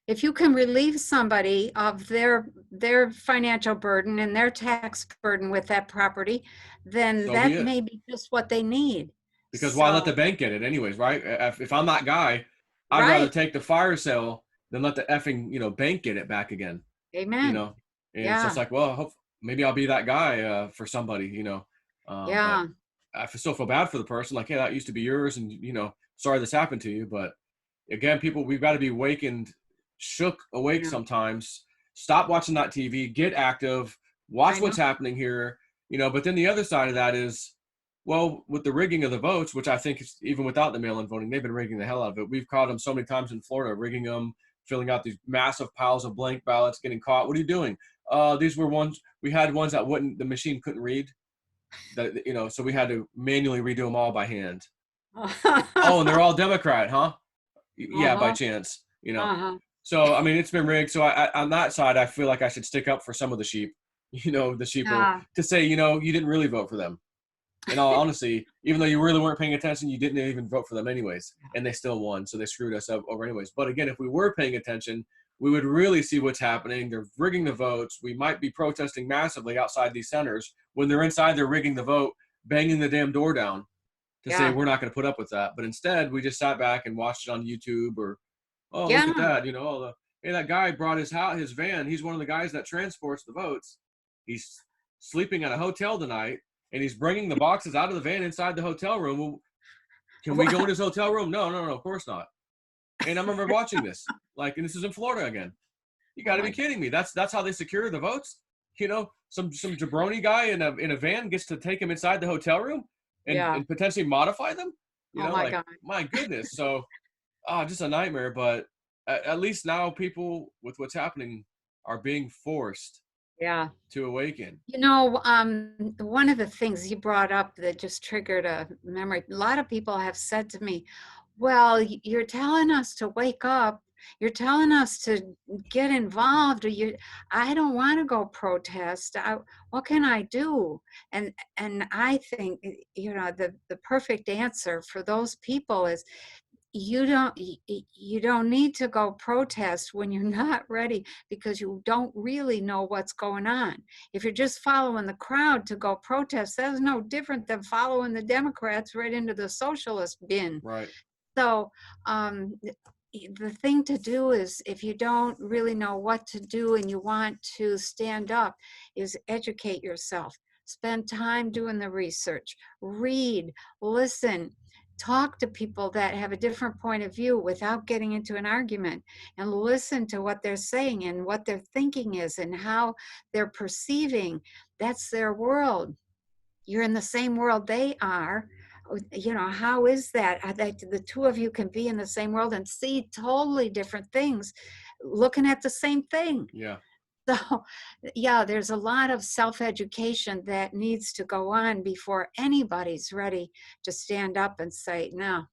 if you can relieve somebody of their financial burden and their tax burden with that property, then So be that it. may be just what they need. Because why let the So, bank get it anyways, right? If I'm that guy, I'd rather right. take the fire sale than let the effing, bank get it back again, you Amen. know? And so it's Yeah. like, well, maybe I'll be that guy for somebody, but Yeah. still feel bad for the person. Like, hey, that used to be yours. And, sorry this happened to you. But again, people, we've got to be shook awake Yeah. sometimes. Stop watching that TV, get active, watch I know. what's happening here, but then the other side of that is, well, with the rigging of the votes, which I think is even without the mail-in voting, they've been rigging the hell out of it. We've caught them so many times in Florida, rigging them, filling out these massive piles of blank ballots, getting caught. What are you doing? These were ones, we had ones that the machine couldn't read, so we had to manually redo them all by hand. Oh, and they're all Democrat, huh? Yeah, by Uh-huh. chance, Uh-huh. So, I mean, it's been rigged. So on that side, I feel like I should stick up for some of the sheep, the sheeple, Yeah. to say, you didn't really vote for them. In all honesty, even though you really weren't paying attention, you didn't even vote for them anyways, and they still won. So they screwed us up over anyways. But again, if we were paying attention, we would really see what's happening. They're rigging the votes. We might be protesting massively outside these centers. When they're inside, they're rigging the vote, banging the damn door down. to say Yeah. we're not going to put up with that. But instead, we just sat back and watched it on YouTube, or, oh, look at Yeah. that, you know, hey, that guy brought his van. He's one of the guys that transports the votes. He's sleeping at a hotel tonight, and he's bringing the boxes out of the van inside the hotel room. Well, can we go in his hotel room? No, of course not. And I remember watching this, like, and this is in Florida again. You Oh got to be my God. kidding me. That's how they secure the votes. You know, some jabroni guy in a van gets to take him inside the hotel room Yeah. and potentially modify them. You Oh know, my like, God. my goodness. So, just a nightmare. But at least now people with what's happening are being forced Yeah. to awaken. You know, one of the things you brought up that just triggered a memory, a lot of people have said to me, well, you're telling us to wake up. You're telling us to get involved. I don't want to go protest. What can I do? And I think, you know, the perfect answer for those people is you don't need to go protest when you're not ready, because you don't really know what's going on. If you're just following the crowd to go protest, that's no different than following the Democrats right into the socialist bin. Right. So the thing to do is, if you don't really know what to do and you want to stand up, is educate yourself. Spend time doing the research, read, listen, talk to people that have a different point of view without getting into an argument, and listen to what they're saying and what their thinking is and how they're perceiving. That's their world. You're in the same world they are. You know, how is that? That the two of you can be in the same world and see totally different things, looking at the same thing. Yeah. So, yeah, there's a lot of self-education that needs to go on before anybody's ready to stand up and say, no,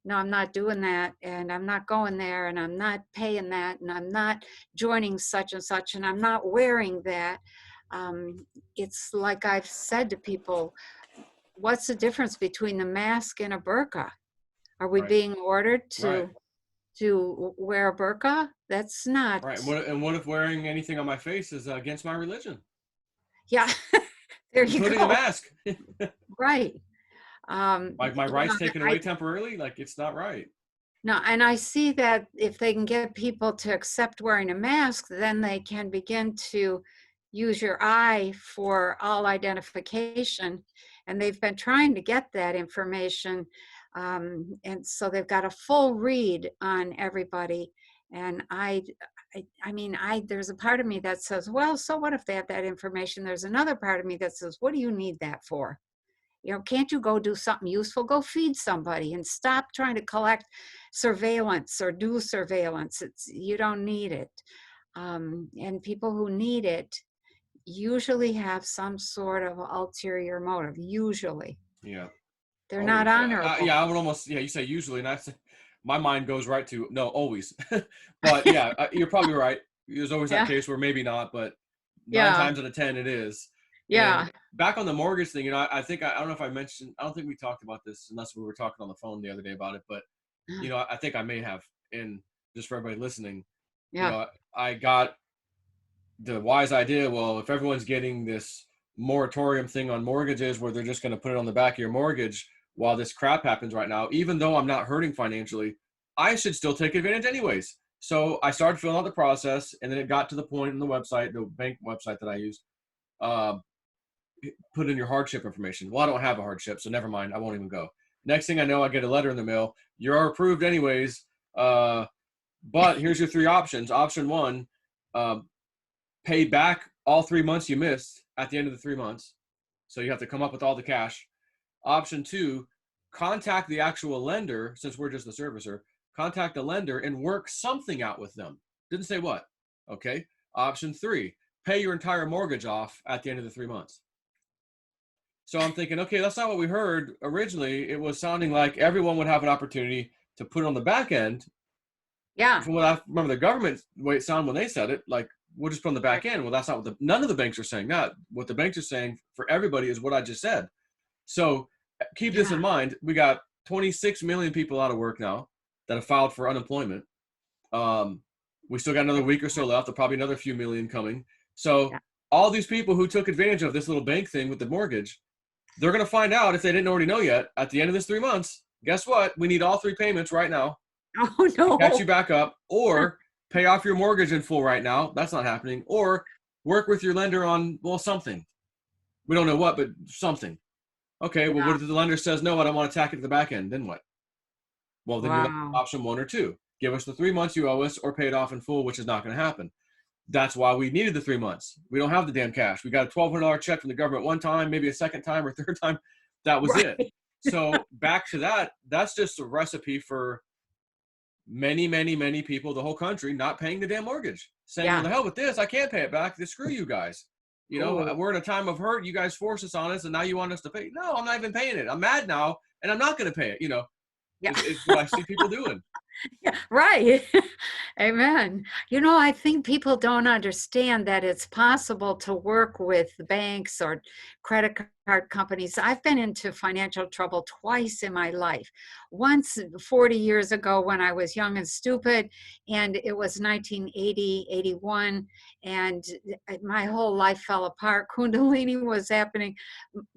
I'm not doing that, and I'm not going there, and I'm not paying that, and I'm not joining such and such, and I'm not wearing that. It's like I've said to people, what's the difference between the mask and a burqa? Are we Right. being ordered Right. to wear a burqa? That's not. Right. What if wearing anything on my face is against my religion, Yeah, there you including a go. mask? Right. Like, my You rights know, taken away temporarily? Like, it's not right. no, and I see that if they can get people to accept wearing a mask, then they can begin to use your eye for all identification. And they've been trying to get that information. And so they've got a full read on everybody. And there's a part of me that says, well, so what if they have that information? There's another part of me that says, what do you need that for? You know, can't you go do something useful? Go feed somebody and stop trying to collect surveillance or do surveillance. You don't need it. And people who need it usually have some sort of ulterior motive. Usually, Yeah. they're not Always. honorable. Yeah, I would almost, yeah, you say usually, and my mind goes right to, no, always. But yeah, you're probably right. There's always that Yeah, case where maybe not, but nine yeah, times out of 10 it is. yeah. And back on the mortgage thing, you know, I think, I don't know if I don't think we talked about this unless we were talking on the phone the other day about it, but, you know, I think I may have. And just for everybody listening, you Yeah, know, I got the wise idea, well, if everyone's getting this moratorium thing on mortgages where they're just going to put it on the back of your mortgage while this crap happens right now, even though I'm not hurting financially, I should still take advantage anyways. So I started filling out the process, and then it got to the point in the website, the bank website that I used, uh, put in your hardship information. Well, I don't have a hardship, so never mind. I won't even go. Next thing I know, I get a letter in the mail. You're approved anyways, but here's your three options. Option one, uh, pay back all 3 months you missed at the end of the 3 months. So you have to come up with all the cash. Option two, contact the actual lender, since we're just the servicer, contact the lender and work something out with them. Didn't say what. Okay. Option three, pay your entire mortgage off at the end of the 3 months. So I'm thinking, okay, that's not what we heard originally. It was sounding like everyone would have an opportunity to put it on the back end. yeah. From what I remember, the government way it sounded when they said it, like, we'll just put on the back end. Well, that's not what none of the banks are saying that. What the banks are saying for everybody is what I just said. So keep this in Yeah. mind. We got 26 million people out of work now that have filed for unemployment. We still got another week or so left. There'll probably another few million coming. So Yeah. all these people who took advantage of this little bank thing with the mortgage, they're going to find out, if they didn't already know yet, at the end of this 3 months, guess what? We need all 3 payments right now Oh to catch no. you back up, or pay off your mortgage in full right now. That's not happening. Or work with your lender on, well, something. We don't know what, but something. Okay, well, Yeah. what if the lender says, no, I don't want to tack it to the back end? Then what? Well, then you're left with Wow. option 1 or 2. Give us the 3 months you owe us, or pay it off in full, which is not going to happen. That's why we needed the 3 months. We don't have the damn cash. We got a $1,200 check from the government one time, maybe a second time or third time. That was it. Right. So back to that, that's just a recipe for many, many, many people, the whole country, not paying the damn mortgage, saying, well, Yeah. the hell with this. I can't pay it back. Screw you guys. Oh, We're in a time of hurt. You guys force us on us, and now you want us to pay. No, I'm not even paying it. I'm mad now, and I'm not going to pay it. yeah. It's what I see people doing. Yeah, right. Amen. I think people don't understand that it's possible to work with banks or credit card companies. I've been into financial trouble twice in my life. Once 40 years ago when I was young and stupid, and it was 1980, 81, and my whole life fell apart. Kundalini was happening.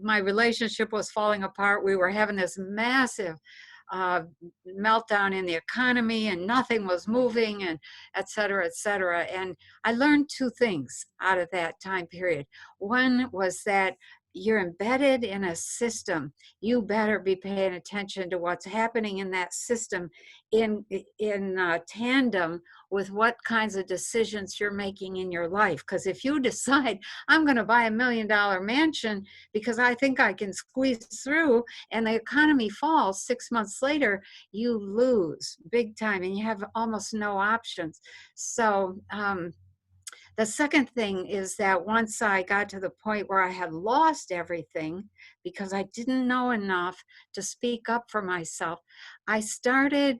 My relationship was falling apart. We were having this massive uh, meltdown in the economy, and nothing was moving, and et cetera, et cetera. And I learned two things out of that time period. One was that you're embedded in a system. You better be paying attention to what's happening in that system in tandem with what kinds of decisions you're making in your life. Because if you decide, I'm going to buy $1 million mansion because I think I can squeeze through, and the economy falls 6 months later, you lose big time, and you have almost no options. So the second thing is that once I got to the point where I had lost everything because I didn't know enough to speak up for myself, I started.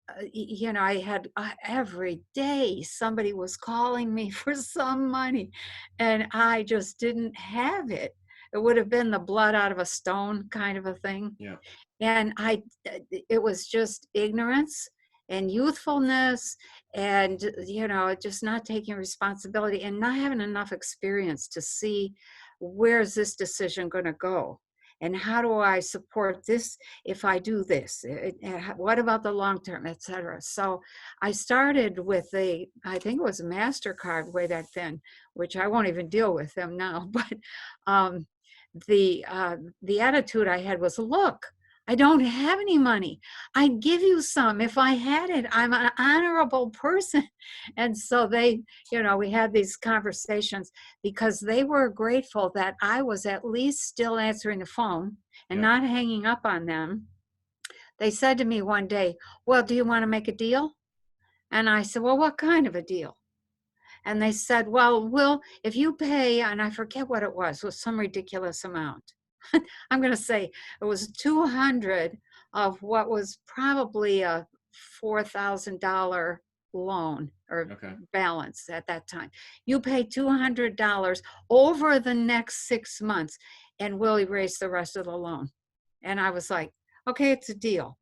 I had every day somebody was calling me for some money, and I just didn't have it. It would have been the blood out of a stone kind of a thing. Yeah. And it was just ignorance and youthfulness, and just not taking responsibility and not having enough experience to see, where's this decision going to go, and how do I support this if I do this. What about the long term, etc. So I started with I think it was a MasterCard way back then, which I won't even deal with them now. But um, the attitude I had was, look, I don't have any money. I'd give you some if I had it. I'm an honorable person. And so we had these conversations because they were grateful that I was at least still answering the phone and Yeah. not hanging up on them. They said to me one day, well, do you want to make a deal? And I said, well, what kind of a deal? And they said, well, if you pay, and I forget what it was some ridiculous amount. I'm going to say it was 200 of what was probably a $4,000 loan or Okay. balance at that time. You pay $200 over the next 6 months, and we'll erase the rest of the loan. And I was like, okay, it's a deal.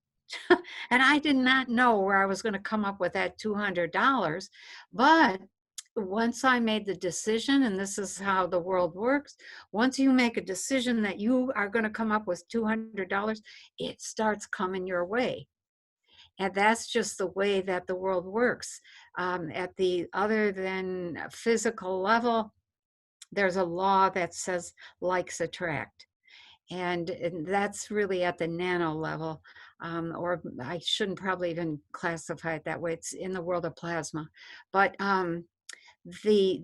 And I did not know where I was going to come up with that $200. But once I made the decision, and this is how the world works, once you make a decision that you are going to come up with $200, it starts coming your way. And that's just the way that the world works. At the other than physical level, there's a law that says likes attract. And that's really at the nano level, or I shouldn't probably even classify it that way. It's in the world of plasma. But the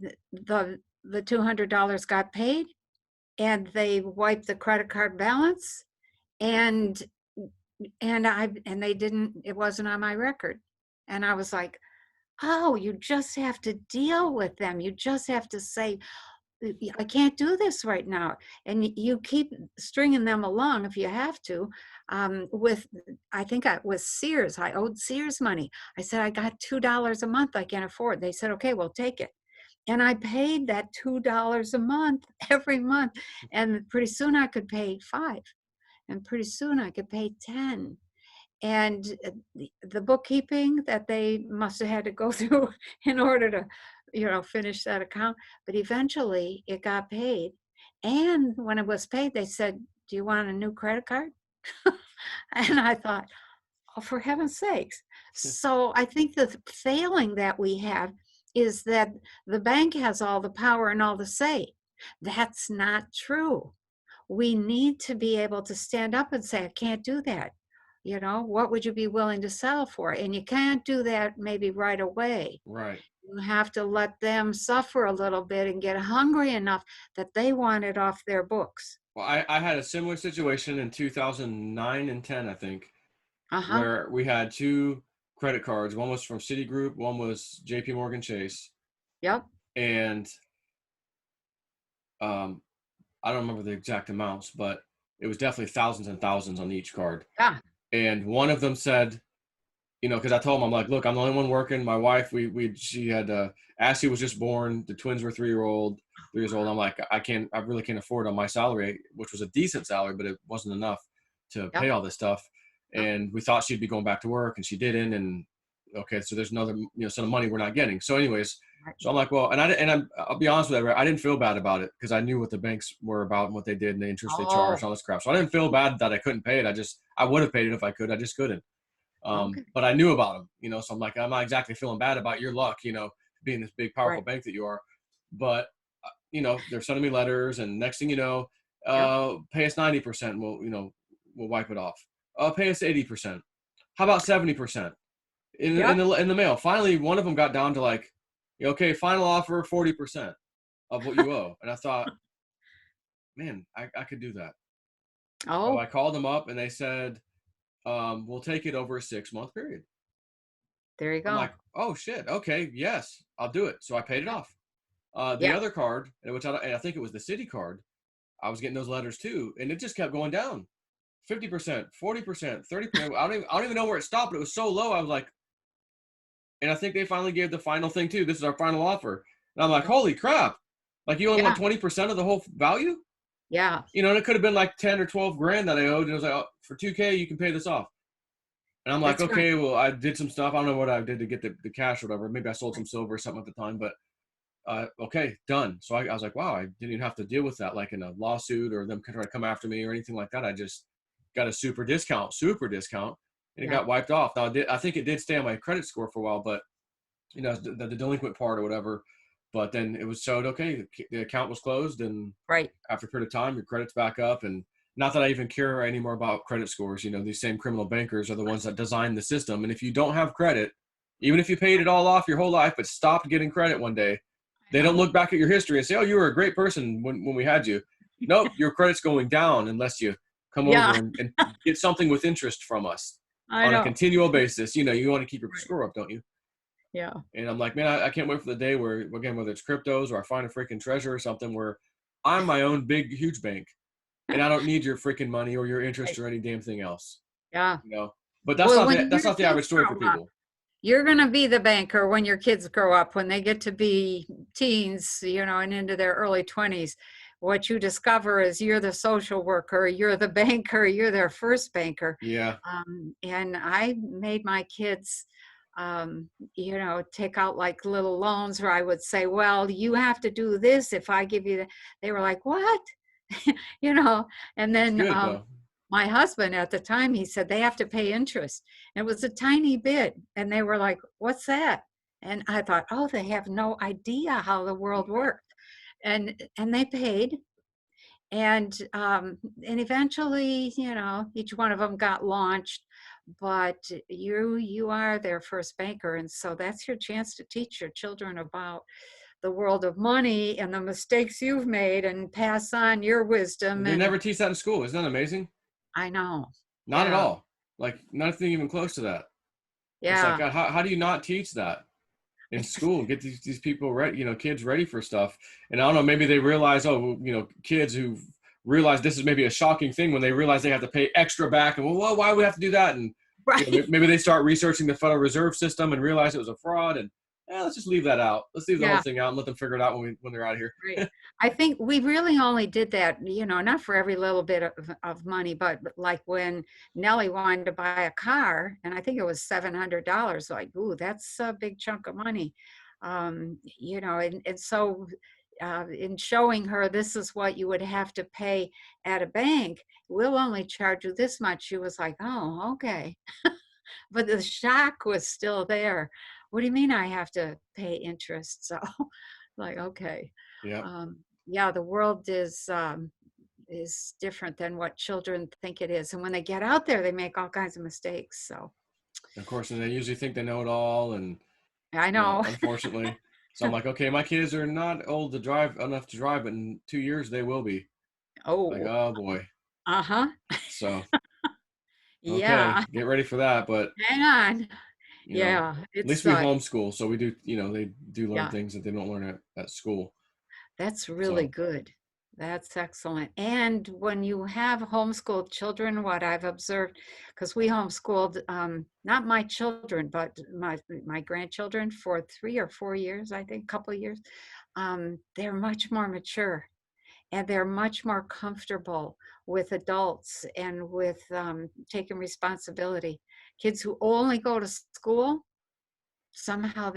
the $200 got paid, and they wiped the credit card balance, and they didn't, it wasn't on my record. And I was like, oh, you just have to deal with them. You just have to say, I can't do this right now. And you keep stringing them along if you have to. I think with Sears, I owed Sears money. I said, I got $2 a month I can't afford. They said, okay, we'll take it. And I paid that $2 a month every month. And pretty soon I could pay 5. And pretty soon I could pay 10. And the bookkeeping that they must have had to go through in order to finish that account, but eventually it got paid. And when it was paid, they said, do you want a new credit card? And I thought, oh, for heaven's sakes. So I think the failing that we have is that the bank has all the power and all the say. That's not true. We need to be able to stand up and say, I can't do that. You know, what would you be willing to sell for? And you can't do that maybe right away. Right. You have to let them suffer a little bit and get hungry enough that they want it off their books. Well, I had a similar situation in 2009 and 10, I think, Uh-huh. where we had two credit cards. One was from Citigroup, one was JP Morgan Chase. Yep. And um, I don't remember the exact amounts, but it was definitely thousands and thousands on each card. Yeah. And one of them said, you know, because I told him, I'm like, look, I'm the only one working. My wife, she had Ashley was just born. The twins were 3 years old. I'm like, I really can't afford on my salary, which was a decent salary, but it wasn't enough to pay Yep. all this stuff. Yep. And we thought she'd be going back to work, and she didn't. And okay, so there's another, sum of money we're not getting. So, anyways, Right. so I'm like, well, I'll be honest with you, I didn't feel bad about it because I knew what the banks were about and what they did and the interest they charged Oh, and all this crap. So I didn't feel bad that I couldn't pay it. I would have paid it if I could. I just couldn't. okay. But I knew about them, so I'm like, I'm not exactly feeling bad about your luck, being this big, powerful Right. bank that you are. But, they're sending me letters, and next thing you know, Yep. pay us 90%. We'll wipe it off. Pay us 80%. How about 70% Yep. in the mail? Finally, one of them got down to like, okay, final offer, 40% of what you owe. And I thought, man, I could do that. So Oh, I called them up and they said, we'll take it over a 6-month period. there you I'm go. like, oh shit, okay, yes, I'll do it. So I paid it Yep. off. The Yeah. other card, and I think it was the city card, I was getting those letters too, and it just kept going down, 50%, 40%, 30%. I don't even know where it stopped. But it was so low. I was like, and I think they finally gave the final thing too. This is our final offer, and I'm like, Yep. holy crap! Like you only want Yeah. 20% of the whole value, Yeah. and it could have been like 10 or 12 grand that I owed, and it was like, oh, for 2K you can pay this off. And I'm like, That's right. okay, well, I did some stuff. I don't know what I did to get the cash or whatever. Maybe I sold some Right. silver or something at the time, but okay, done. So I was like, wow, I didn't even have to deal with that, like in a lawsuit or them trying to come after me or anything like that. I just got a super discount, and it Yeah. got wiped off. Now, I think it did stay on my credit score for a while, but, the delinquent part or whatever. But then it was showed, okay, the account was closed. And Right. after a period of time, your credit's back up. And not that I even care anymore about credit scores. These same criminal bankers are the ones that design the system. And if you don't have credit, even if you paid it all off your whole life, but stopped getting credit one day, they I don't know. look back at your history and say, oh, you were a great person when we had you. Nope, your credit's going down unless you come over Yeah. and get something with interest from us I on a know. continual basis. You want to keep your Right. score up, don't you? Yeah. And I'm like, man, I can't wait for the day where, again, whether it's cryptos or I find a freaking treasure or something where I'm my own big, huge bank and I don't need your freaking money or your interest Right. or any damn thing else, Yeah. you know? But Well, when that's your not the average kids story for grow up, people. you're going to be the banker when your kids grow up, when they get to be teens, and into their early 20s. What you discover is you're the social worker, you're the banker, you're their first banker. Yeah. And I made my kids, take out like little loans where I would say, well, you have to do this if I give you that. They were like, what? you know, and That's then good though. my husband at the time, he said they have to pay interest. It was a tiny bit. And they were like, what's that? And I thought, oh, they have no idea how the world worked. And they paid. And eventually, each one of them got launched. But you are their first banker. And so that's your chance to teach your children about the world of money and the mistakes you've made and pass on your wisdom. They And never teach that in school. Isn't that amazing? I know. Not at Yeah. all. Like nothing even close to that. It's like, Yeah. God, how do you not teach that in school? Get these people ready, kids ready for stuff. And I don't know, maybe they realize, oh, kids who realize this is maybe a shocking thing when they realize they have to pay extra back. And well, why do we have to do that? And Right. maybe they start researching the Federal Reserve System and realize it was a fraud. And let's just leave that out. Let's leave the whole Yeah. thing out and let them figure it out when they're out of here. Right. I think we really only did that, not for every little bit of money, but like when Nellie wanted to buy a car, and I think it was $700, like, ooh, that's a big chunk of money. And so in showing her this is what you would have to pay at a bank. We'll only charge you this much. She was like, oh, okay. But the shock was still there. What do you mean I have to pay interest? So, like, okay. Yeah. Yeah, the world is different than what children think it is. And when they get out there, they make all kinds of mistakes. So Of course, and they usually think they know it all, and I know. unfortunately. So I'm like, okay, my kids are not old to drive enough to drive, but in 2 years they will be. Like, Oh, oh boy. uh-huh. So okay, Yeah. get ready for that. But Hang on. you know, Yeah. at It's least we homeschool, so we do. They do learn yeah. things that they don't learn at school. That's really So good. That's excellent. And when you have homeschooled children, what I've observed, because we homeschooled not my children, but my grandchildren for 3 or 4 years, I think, a couple of years, they're much more mature and they're much more comfortable with adults and with taking responsibility. Kids who only go to school, somehow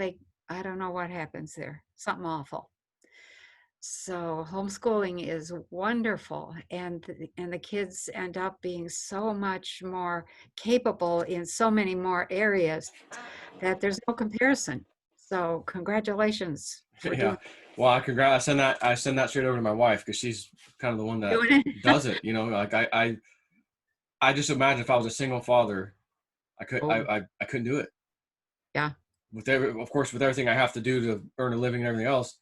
I don't know what happens there, something awful. So homeschooling is wonderful, and the kids end up being so much more capable in so many more areas that there's no comparison. So congratulations for yeah. Well, I send that straight over to my wife because she's kind of the one that doing it. does it. Like I just imagine if I was a single father, Oh, I couldn't do it. yeah, Of course, with everything I have to do to earn a living and everything else,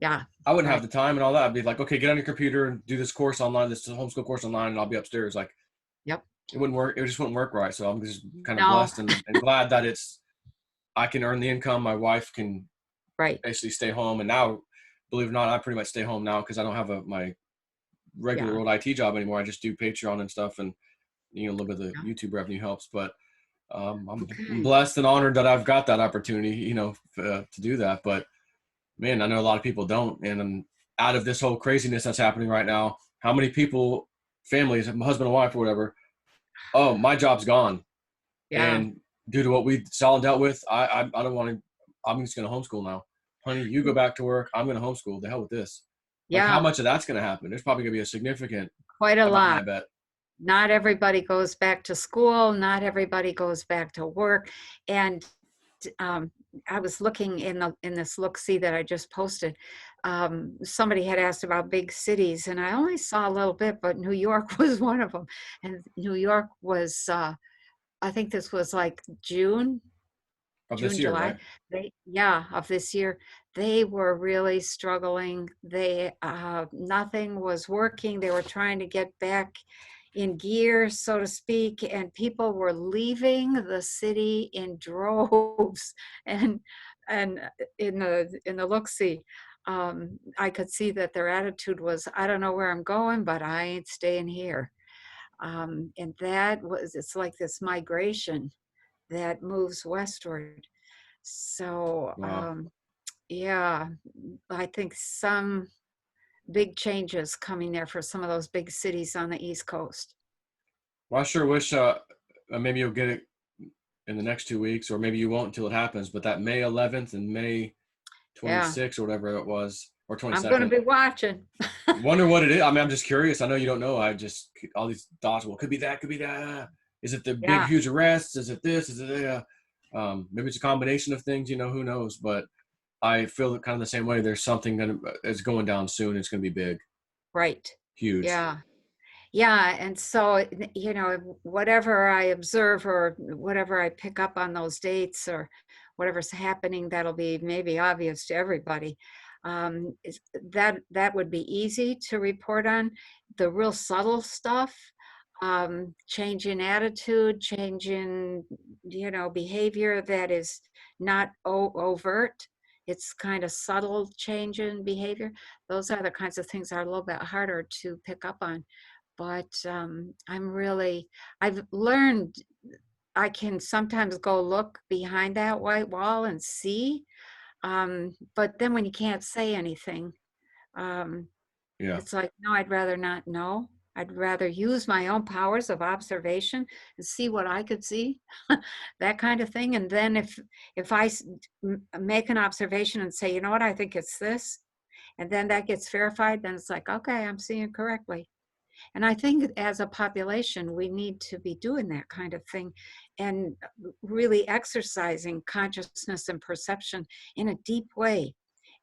yeah, I wouldn't have right. the time and all that. I'd be like, okay, get on your computer and do this course online, this homeschool course online, and I'll be upstairs. Like Yep. it wouldn't work. It just wouldn't work right. So I'm just kind of No, blessed and glad that I can earn the income. My wife can right. basically stay home. And now, believe it or not, I pretty much stay home now because I don't have my regular Yeah. old IT job anymore. I just do Patreon and stuff, and a little bit of the Yeah. YouTube revenue helps. But I'm Okay. blessed and honored that I've got that opportunity, to do that. But man, I know a lot of people don't. And out of this whole craziness that's happening right now, how many people, families, husband and wife or whatever, oh, my job's gone. Yeah. And due to what we saw and dealt with, I don't want to, I'm just going to homeschool now. Honey, you go back to work. I'm going to homeschool. The hell with this. Like, how Yeah. much of that's going to happen? There's probably going to be a significant Quite a amount, I lot. bet. Not everybody goes back to school. Not everybody goes back to work. And um, I was looking in this Looksie that I just posted. Somebody had asked about big cities, and I only saw a little bit, but New York was one of them. And New York was, I think this was like Of this June, year, July. right? Yeah, of this year. They were really struggling. Nothing was working. They were trying to get back in gear, so to speak, and people were leaving the city in droves. And in the look-see, I could see that their attitude was, I don't know where I'm going, but I ain't staying here. And it's like this migration that moves westward. So, Wow. yeah, I think some big changes coming there for some of those big cities on the East Coast. Well, I sure wish maybe you'll get it in the next 2 weeks, or maybe you won't until it happens. But that May 11th and May Yeah, 26th or whatever it was, or I'm going to 22nd. be watching. Wonder what it is. I mean, I'm just curious. I know you don't know. I just all these thoughts. Well, could be that. Could be that. Is it the big, Yeah, huge arrests? Is it this? Is it that? Maybe it's a combination of things. Who knows? But I feel kind of the same way. There's something that's going down soon. It's going to be big, right. huge. Yeah. Yeah, and so, whatever I observe or whatever I pick up on those dates or whatever's happening, that'll be maybe obvious to everybody. That would be easy to report on. The real subtle stuff, change in attitude, change in, behavior that is not overt. It's kind of subtle change in behavior. Those are the kinds of things that are a little bit harder to pick up on. But I've learned I can sometimes go look behind that white wall and see. But then when you can't say anything, um, Yeah, it's like, no, I'd rather not know. I'd rather use my own powers of observation and see what I could see, that kind of thing. And then if I make an observation and say, you know what, I think it's this, and then that gets verified, then it's like, okay, I'm seeing it correctly. And I think as a population, we need to be doing that kind of thing and really exercising consciousness and perception in a deep way,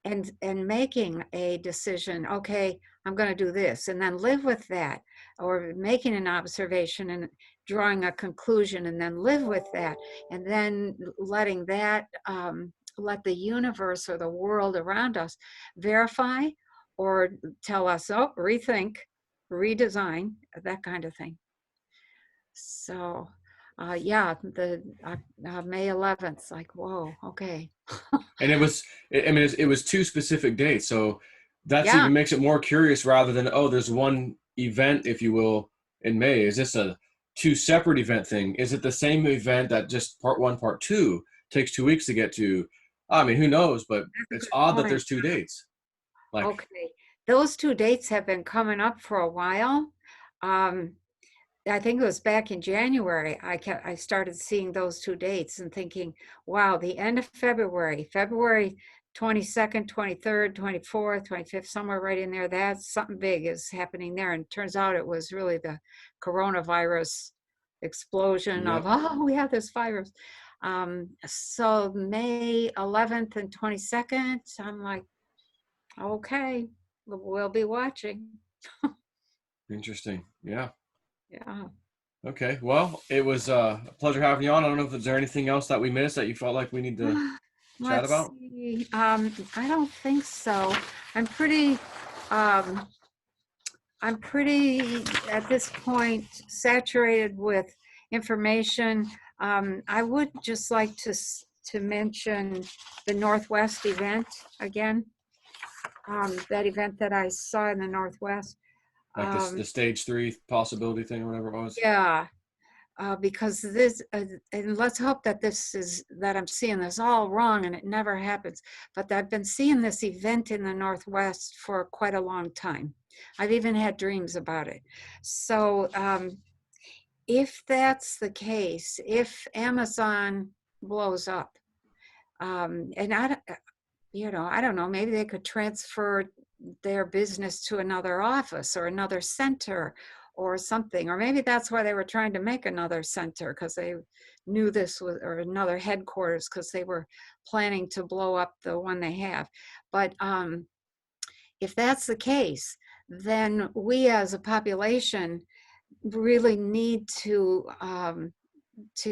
and making a decision. Okay, I'm going to do this, and then live with that, or making an observation and drawing a conclusion, and then live with that, and then letting that let the universe or the world around us verify or tell us, oh, rethink, redesign, that kind of thing. So yeah, the May 11th, like, whoa, okay. And it was, I mean, it was two specific dates. So that's Yeah. even makes it more curious rather than, oh, there's one event, if you will, in May. Is this a two separate event thing? Is it the same event that just part one, part two takes 2 weeks to get to? I mean, who knows? But That's a it's good odd that point. there's 2 dates. Like, Okay. Those two dates have been coming up for a while. Um, I think it was back in January. I started seeing those two dates and thinking, wow, the end of February, February 22nd, 23rd, 24th, 25th, somewhere right in there, that's something big is happening there. And it turns out it was really the coronavirus explosion of, yep, oh, we have this virus. So May 11th and 22nd, I'm like, okay, we'll be watching. interesting. Yeah. Yeah. Okay. Well, it was a pleasure having you on. I don't know if there anything else that we missed that you felt like we need to chat Let's about. see. I don't think so. I'm pretty, um, I'm pretty at this point saturated with information. I would just like to mention the Northwest event again. That event that I saw in the Northwest. Like this, Um, the stage 3 possibility thing or whatever it was. yeah, because this, and let's hope that that I'm seeing this all wrong and it never happens. But I've been seeing this event in the Northwest for quite a long time. I've even had dreams about it. So if that's the case, if Amazon blows up, and I don't know, maybe they could transfer their business to another office or another center or something. Or maybe that's why they were trying to make another center, because they knew this was, or another headquarters, because they were planning to blow up the one they have. But if that's the case, then we as a population really need to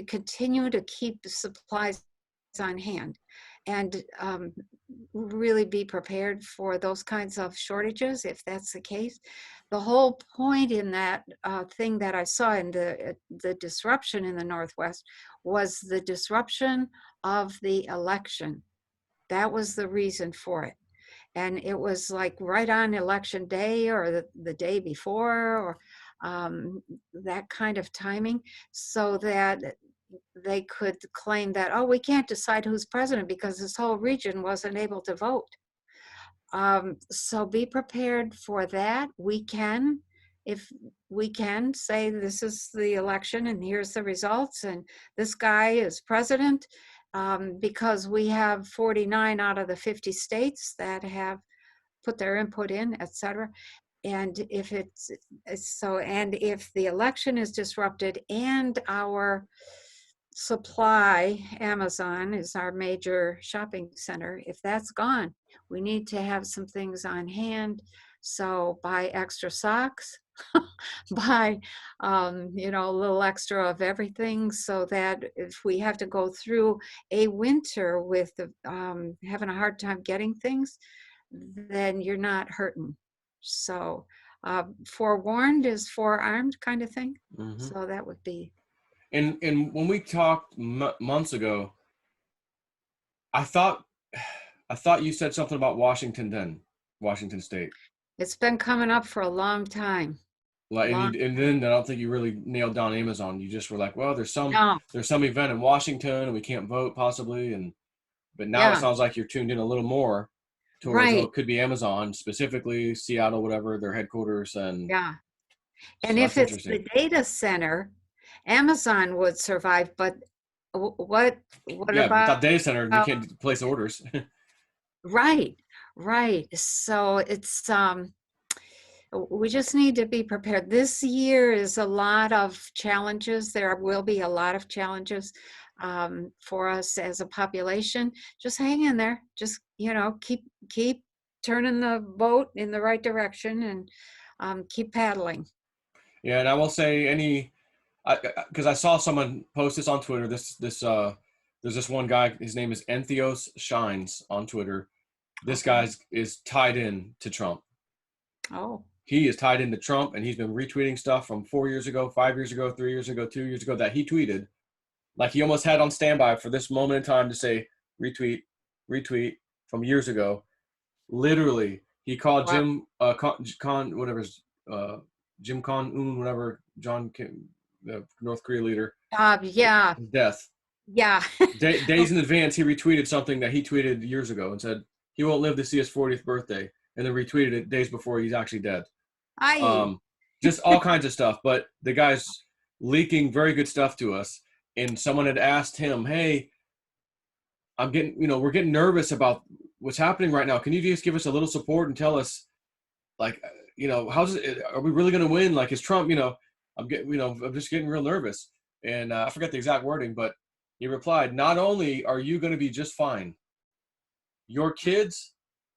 continue to keep the supplies on hand, and really be prepared for those kinds of shortages if that's the case. The whole point in that thing that I saw in the disruption in the Northwest was the disruption of the election. That was the reason for it. And it was like right on election day or the day before, or that kind of timing, so that they could claim that, oh, we can't decide who's president because this whole region wasn't able to vote. So be prepared for that. If we can say this is the election and here's the results and this guy is president, because we have 49 out of the 50 states that have put their input in, et cetera. And if and if the election is disrupted and our supply, Amazon is our major shopping center, if that's gone, we need to have some things on hand. So buy extra socks, buy a little extra of everything, so that if we have to go through a winter with having a hard time getting things, then you're not hurting. So forewarned is forearmed kind of thing. Hmm. So that would be. And when we talked months ago, I thought I thought you said something about Washington then, Washington State. It's been coming up for a long time. Like, Long. and then I don't think you really nailed down Amazon. You just were like, well, No. there's some event in Washington and we can't vote possibly, and but now it Yeah. sounds like you're tuned in a little more towards, oh, Right. it could be Amazon, specifically Seattle, whatever their headquarters, and Yeah. And so if that's it's the interesting. data center, Amazon would survive. But what Yeah, about? without data center, you uh, can't place orders. right. Right. So it's we just need to be prepared. This year is a lot of challenges. There will be a lot of challenges for us as a population. Just hang in there. Just, keep turning the boat in the right direction, and keep paddling. Yeah, and I will say because I saw someone post this on Twitter. There's this one guy. His name is Entheos Shines on Twitter. This Okay. guy is tied in to Trump. Oh, He is tied into Trump, and he's been retweeting stuff from 4 years ago, 5 years ago, 3 years ago, 2 years ago that he tweeted. Like he almost had on standby for this moment in time to say retweet, retweet from years ago. Literally, he called wow. Jim Con whatever Jim Con Un whatever John Kim, the North Korea leader, Yeah, his death. yeah. Days in advance, he retweeted something that he tweeted years ago and said he won't live to see his 40th birthday, and then retweeted it days before he's actually dead. I. Just all kinds of stuff. But the guy's leaking very good stuff to us. And someone had asked him, "Hey, we're getting nervous about what's happening right now. Can you just give us a little support and tell us, like, are we really going to win? Like, is Trump, I'm just getting real nervous." And I forget the exact wording, but he replied, "Not only are you going to be just fine, your kids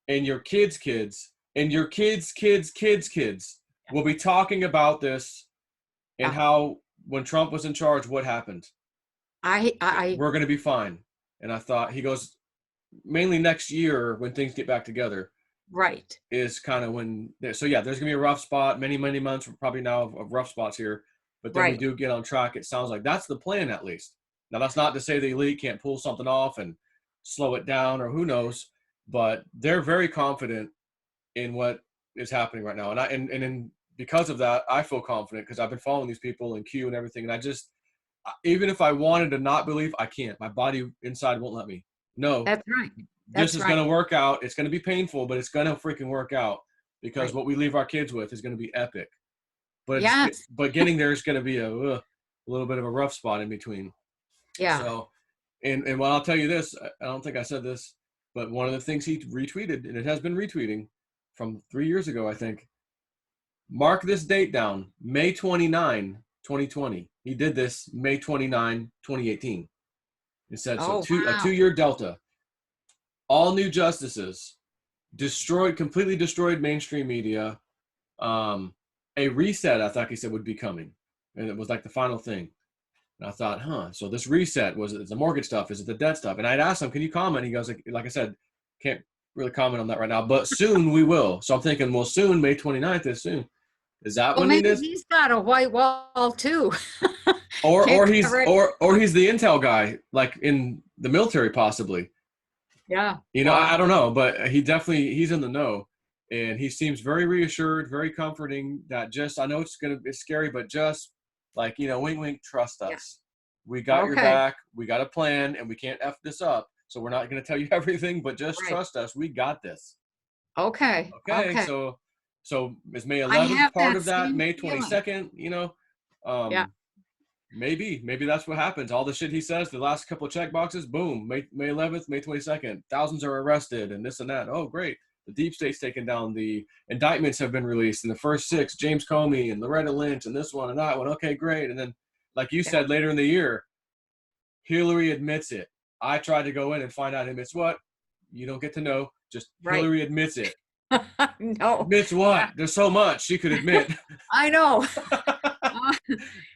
and your kids' kids and your kids' kids' kids' kids will be talking about this and Yeah. how when Trump was in charge, what happened. I. We're going to be fine." And I thought, he goes, mainly next year when things get back together Right. is kind of when. So yeah, there's gonna be a rough spot, many months probably now of rough spots here, but then we Right. do get on track. It sounds like that's the plan at least. Now that's not to say the elite can't pull something off and slow it down or who knows, but they're very confident in what is happening right now, and because of that, I feel confident because I've been following these people in Q and everything, and I just, even if I wanted to not believe, I can't. My body inside won't let me. No, That's right. this That's is going right. to work out. It's going to be painful, but it's going to freaking work out because Right. what we leave our kids with is going to be epic. Yes. But getting there is going to be a little bit of a rough spot in between. Yeah. So, and while I'll tell you this, I don't think I said this, but one of the things he retweeted, and it has been retweeting from 3 years ago, I think. Mark this date down, May 29, 2020. He did this May 29, 2018. It said so, Oh, a wow. 2 year delta. All new justices, completely destroyed mainstream media. A reset, I thought he said, would be coming, and it was like the final thing. And I thought, so this reset, was it the mortgage stuff? Is it the debt stuff? And I'd asked him, "Can you comment?" He goes, like I said, can't really comment on that right now, but soon we will. So I'm thinking, well, soon, May 29th is soon. Is that Well, when he maybe is? he's got a white wall too. Or Can't or he's cover it. or he's the intel guy, like in the military, possibly. Yeah. I Wow. don't know, but he's in the know, and he seems very reassured, very comforting. That just, I know it's scary, but just like, wink wink, trust Yeah. us. We got your Okay. back. We got a plan, and we can't f this up. So we're not going to tell you everything, but just Right. trust us. We got this. Okay. Okay, Okay. so is May I 11th have part that of that? same May feeling. 22nd, Yeah. um, maybe that's what happens. All the shit he says, the last couple of check boxes, boom, May 11th, May 22nd, thousands are arrested and this and that. Oh, great. The deep state's taken down. The indictments have been released. And the first six, James Comey and Loretta Lynch and this one and that one. Okay, great. And then, like you Yeah. said, later in the year, Hillary admits it. I tried to go in and find out who admits what. You don't get to know. Just Right. Hillary admits it. No. Admits Yeah. what? There's so much she could admit. I know.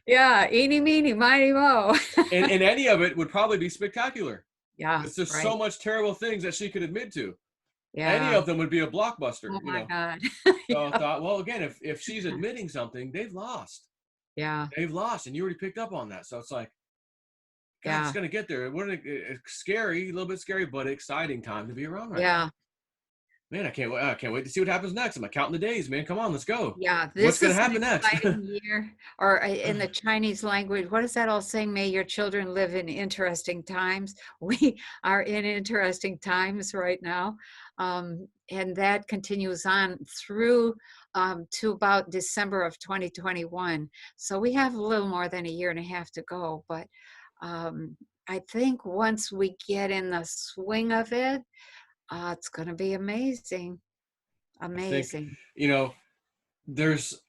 Yeah. Eeny, meeny, miny, mo. And any of it would probably be spectacular. Yeah. It's just so Right. much terrible things that she could admit to. Any Yeah. of them would be a blockbuster, Oh my God. So I Yeah. thought, well, again, if she's admitting something, they've lost. Yeah. They've lost, and you already picked up on that. So it's like, God, it's Yeah. gonna get there. It's scary, a little bit scary, but exciting time to be around right now. Yeah. Man, I can't wait to see what happens next. I'm counting the days, man. Come on, let's go. Yeah, What's this gonna is an happen next? exciting year. Or in the Chinese language, what is that old saying? May your children live in interesting times. We are in interesting times right now. And that continues on through to about December of 2021. So we have a little more than a year and a half to go. But um, I think once we get in the swing of it, It's going to be amazing. I think, Amazing. you know, there's,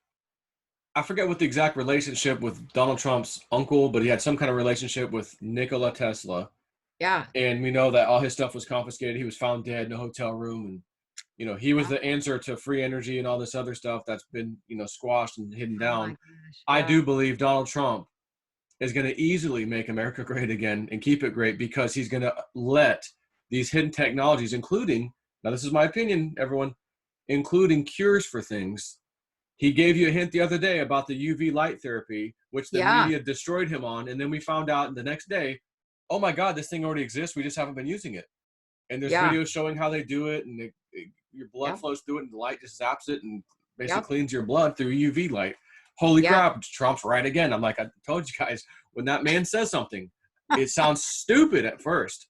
I forget what the exact relationship with Donald Trump's uncle, but he had some kind of relationship with Nikola Tesla. Yeah. And we know that all his stuff was confiscated. He was found dead in a hotel room. And, you know, he was Oh, the answer to free energy and all this other stuff that's been, you know, squashed and hidden oh my down. gosh. I Yeah. do believe Donald Trump is going to easily make America great again and keep it great because he's going to let these hidden technologies, including, now this is my opinion, everyone, including cures for things. He gave you a hint the other day about the UV light therapy, which the Yeah. media destroyed him on. And then we found out the next day, oh my God, this thing already exists. We just haven't been using it. And there's Yeah. videos showing how they do it. And your blood Yep. flows through it and the light just zaps it and basically Yep. cleans your blood through UV light. Holy Yeah. crap, Trump's right again. I'm like, I told you guys, when that man says something, it sounds stupid at first.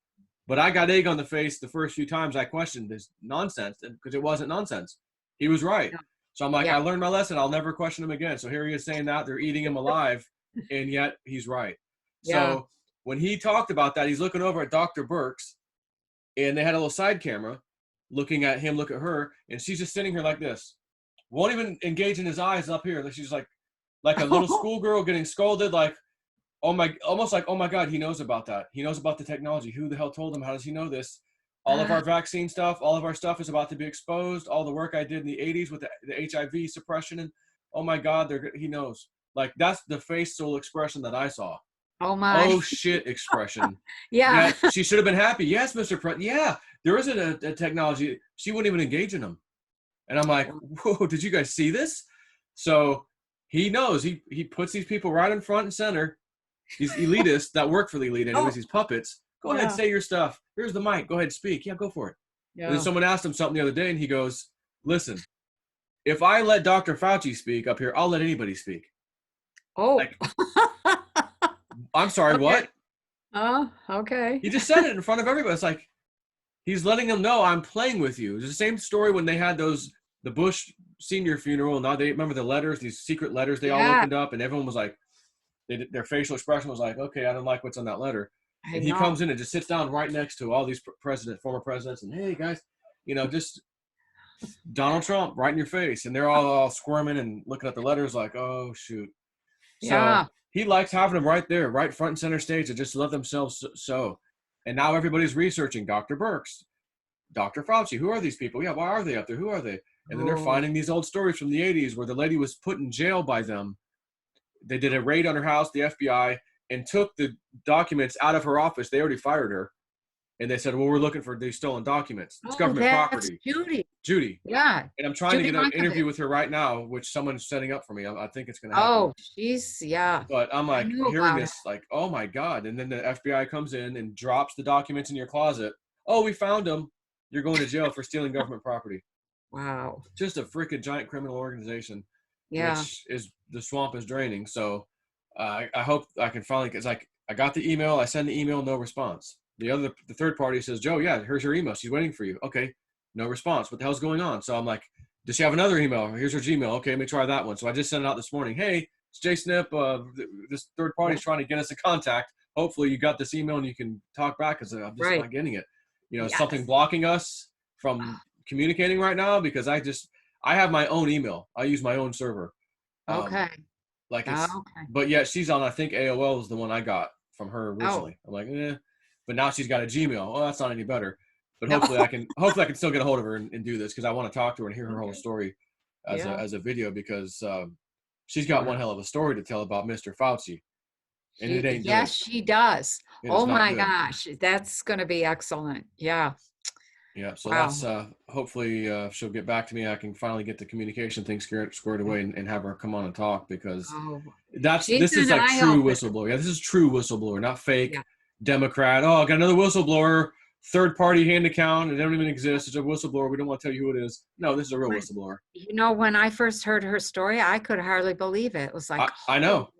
But I got egg on the face the first few times I questioned this nonsense because it wasn't nonsense. He was right. Yeah. So I'm like, I Yeah. learned my lesson. I'll never question him again. So here he is saying that they're eating him alive, and yet he's right. Yeah. So when he talked about that, he's looking over at Dr. Burks, and they had a little side camera looking at him, look at her, and she's just sitting here like this. Won't even engage in his eyes up here. She's like a little schoolgirl getting scolded, like, oh my, almost like, oh my God, he knows about that. He knows about the technology. Who the hell told him? How does he know this? All of our vaccine stuff, all of our stuff is about to be exposed. All the work I did in the 80s with the HIV suppression, and oh my God, he knows. Like, that's the face soul expression that I saw. Oh my. Oh shit expression. Yeah. Yet she should have been happy. Yes, Mr. President. Yeah, there isn't a technology. She wouldn't even engage in them. And I'm like, whoa, did you guys see this? So he knows. He puts these people right in front and center. These elitists that work for the elite, anyways, these puppets. Go ahead, say your stuff. Here's the mic. Go ahead, speak. Yeah, go for it. And then Yeah. someone asked him something the other day, and he goes, listen, if I let Dr. Fauci speak up here, I'll let anybody speak. Oh. Like, I'm sorry, Okay. what? Oh, okay. He just said it in front of everybody. It's like, he's letting them know I'm playing with you. It's the same story when they had the Bush senior funeral. Now they remember the letters, these secret letters they all Yeah. opened up, and everyone was like, their facial expression was like, okay, I don't like what's on that letter. I And he know. comes in and just sits down right next to all these former presidents, and hey guys, you know, just Donald Trump right in your face, and they're all squirming and looking at the letters like, oh shoot. Yeah. So he likes having them right there, right front and center stage, to just let themselves so. And now everybody's researching Dr. Burks, Dr. Fauci. Who are these people? Yeah, why are they up there? Who are they? And then they're Oh. finding these old stories from the 80s where the lady was put in jail by them. They did a raid on her house, the FBI, and took the documents out of her office. They already fired her. And they said, well, we're looking for these stolen documents. It's government that's property. Judy. Yeah. And I'm trying to Judy get an Mikovits. interview with her right now, which someone's setting up for me. I think it's going to happen. Oh, she's, yeah. But I'm like knew hearing about this, like, oh my God. And then the FBI comes in and drops the documents in your closet. Oh, we found them. You're going to jail for stealing government property. Wow. Just a freaking giant criminal organization, Yeah. which is, the swamp is draining. So I hope I can finally, because like I got the email, I send the email, no response. The third party says, Joe, yeah, here's her email. She's waiting for you. Okay, no response. What the hell's going on? So I'm like, does she have another email? Here's her Gmail. Okay, let me try that one. So I just sent it out this morning. Hey, it's Jay Snip. This third party is trying to get us in contact. Hopefully you got this email and you can talk back, because I'm just not getting it. You know, Yes. something blocking us from communicating right now, because I have my own email. I use my own server. Okay. Like it's, Okay. but yeah, she's on, I think AOL is the one I got from her originally. I'm like, but now she's got a Gmail. Oh, that's not any better. But hopefully I can still get a hold of her and do this, because I want to talk to her and hear her whole story as a video, because she's got one hell of a story to tell about Mr. Fauci. And it ain't Yes, she does. Oh my gosh, that's going to be excellent. Yeah. Yeah, so that's hopefully she'll get back to me. I can finally get the communication thing squared away and have her come on and talk, because this is like true whistleblower. Yeah, this is true whistleblower, not fake Democrat. Oh, I got another whistleblower, third party hand account. It doesn't even exist. It's a whistleblower. We don't want to tell you who it is. No, this is a real whistleblower. You know, when I first heard her story, I could hardly believe it. It was like, I know.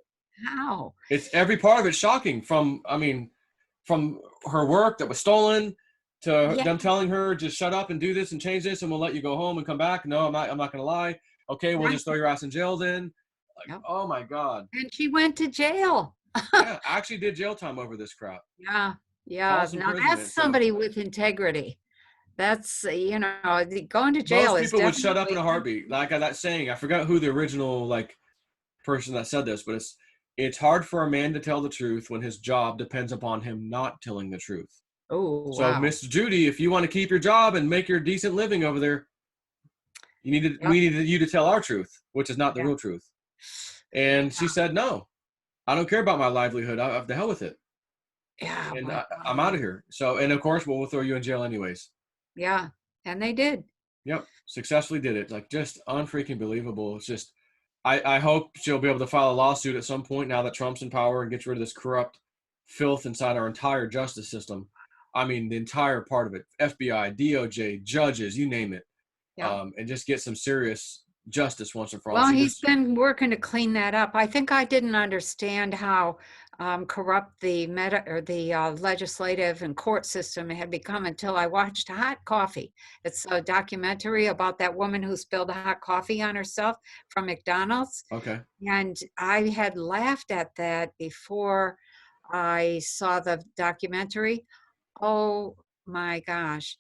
How? It's every part of it shocking. From her work that was stolen, to them telling her, just shut up and do this and change this, and we'll let you go home and come back. No, I'm not going to lie. Okay, we'll just throw your ass in jail then. Like, oh my God. And she went to jail. Yeah, actually did jail time over this crap. Yeah. Now that's somebody with integrity. That's, going to jail Most is people would shut up in definitely a heartbeat. Like that saying, I forgot who the original like person that said this, but it's hard for a man to tell the truth when his job depends upon him not telling the truth. oh, So, wow. Miss Judy, if you want to keep your job and make your decent living over there, Yep. we needed you to tell our truth, which is not the Yeah. real truth. And she said, "No, I don't care about my livelihood. I have the hell with it, Yeah. and But, I'm out of here." So, and of course, we'll throw you in jail anyways. yeah. And they did. Yep, successfully did it. Like just unfreaking believable. It's just, I hope she'll be able to file a lawsuit at some point now that Trump's in power and gets rid of this corrupt filth inside our entire justice system. I mean, the entire part of it, FBI, DOJ, judges, you name it, Yeah. and just get some serious justice once and for all. Well, See, he's this, been working to clean that up. I think I didn't understand how corrupt the legislative and court system had become until I watched Hot Coffee. It's a documentary about that woman who spilled hot coffee on herself from McDonald's. okay. And I had laughed at that before I saw the documentary. Oh my gosh.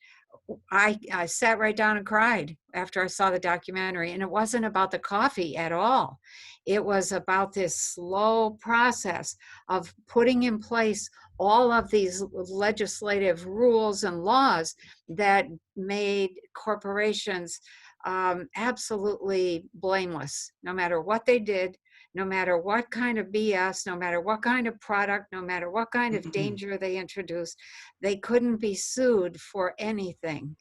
I sat right down and cried after I saw the documentary. And it wasn't about the coffee at all. It was about this slow process of putting in place all of these legislative rules and laws that made corporations absolutely blameless, no matter what they did, no matter what kind of BS, no matter what kind of product, no matter what kind of danger they introduced, they couldn't be sued for anything.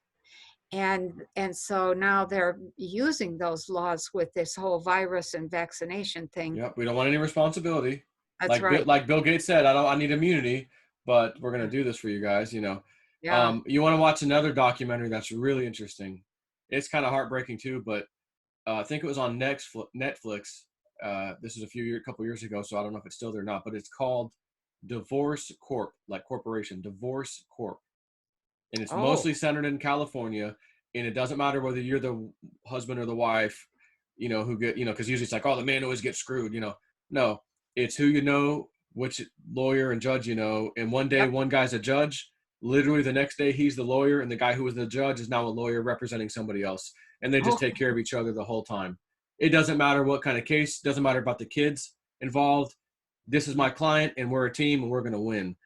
And so now they're using those laws with this whole virus and vaccination thing. Yep, we don't want any responsibility. That's right. Like Bill Gates said, I need immunity, but we're gonna do this for you guys. Yeah. You want to watch another documentary that's really interesting. It's kind of heartbreaking too, but I think it was on Netflix. This is couple years ago, so I don't know if it's still there or not. But it's called Divorce Corp, like corporation, Divorce Corp, and it's Oh, mostly centered in California. And it doesn't matter whether you're the husband or the wife, who get, because usually it's like, oh, the man always gets screwed. No, it's who you know, which lawyer and judge and one day yep. one guy's a judge. Literally the next day he's the lawyer, and the guy who was the judge is now a lawyer representing somebody else, and they just Oh, take care of each other the whole time. It doesn't matter what kind of case, doesn't matter about the kids involved. This is my client, and we're a team, and we're going to win.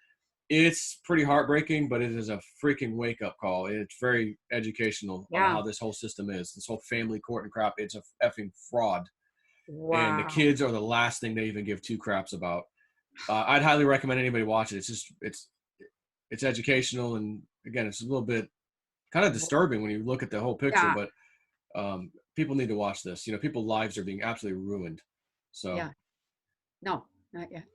It's pretty heartbreaking, but it is a freaking wake up call. It's very educational on yeah. how this whole system is. This whole family court and crap. It's a effing fraud, and the Wow. kids are the last thing they even give two craps about. I'd highly recommend anybody watch it. It's educational, and again, it's a little bit kind of disturbing when you look at the whole picture. Yeah. But people need to watch this. People's lives are being absolutely ruined. So Yeah. No, not yet.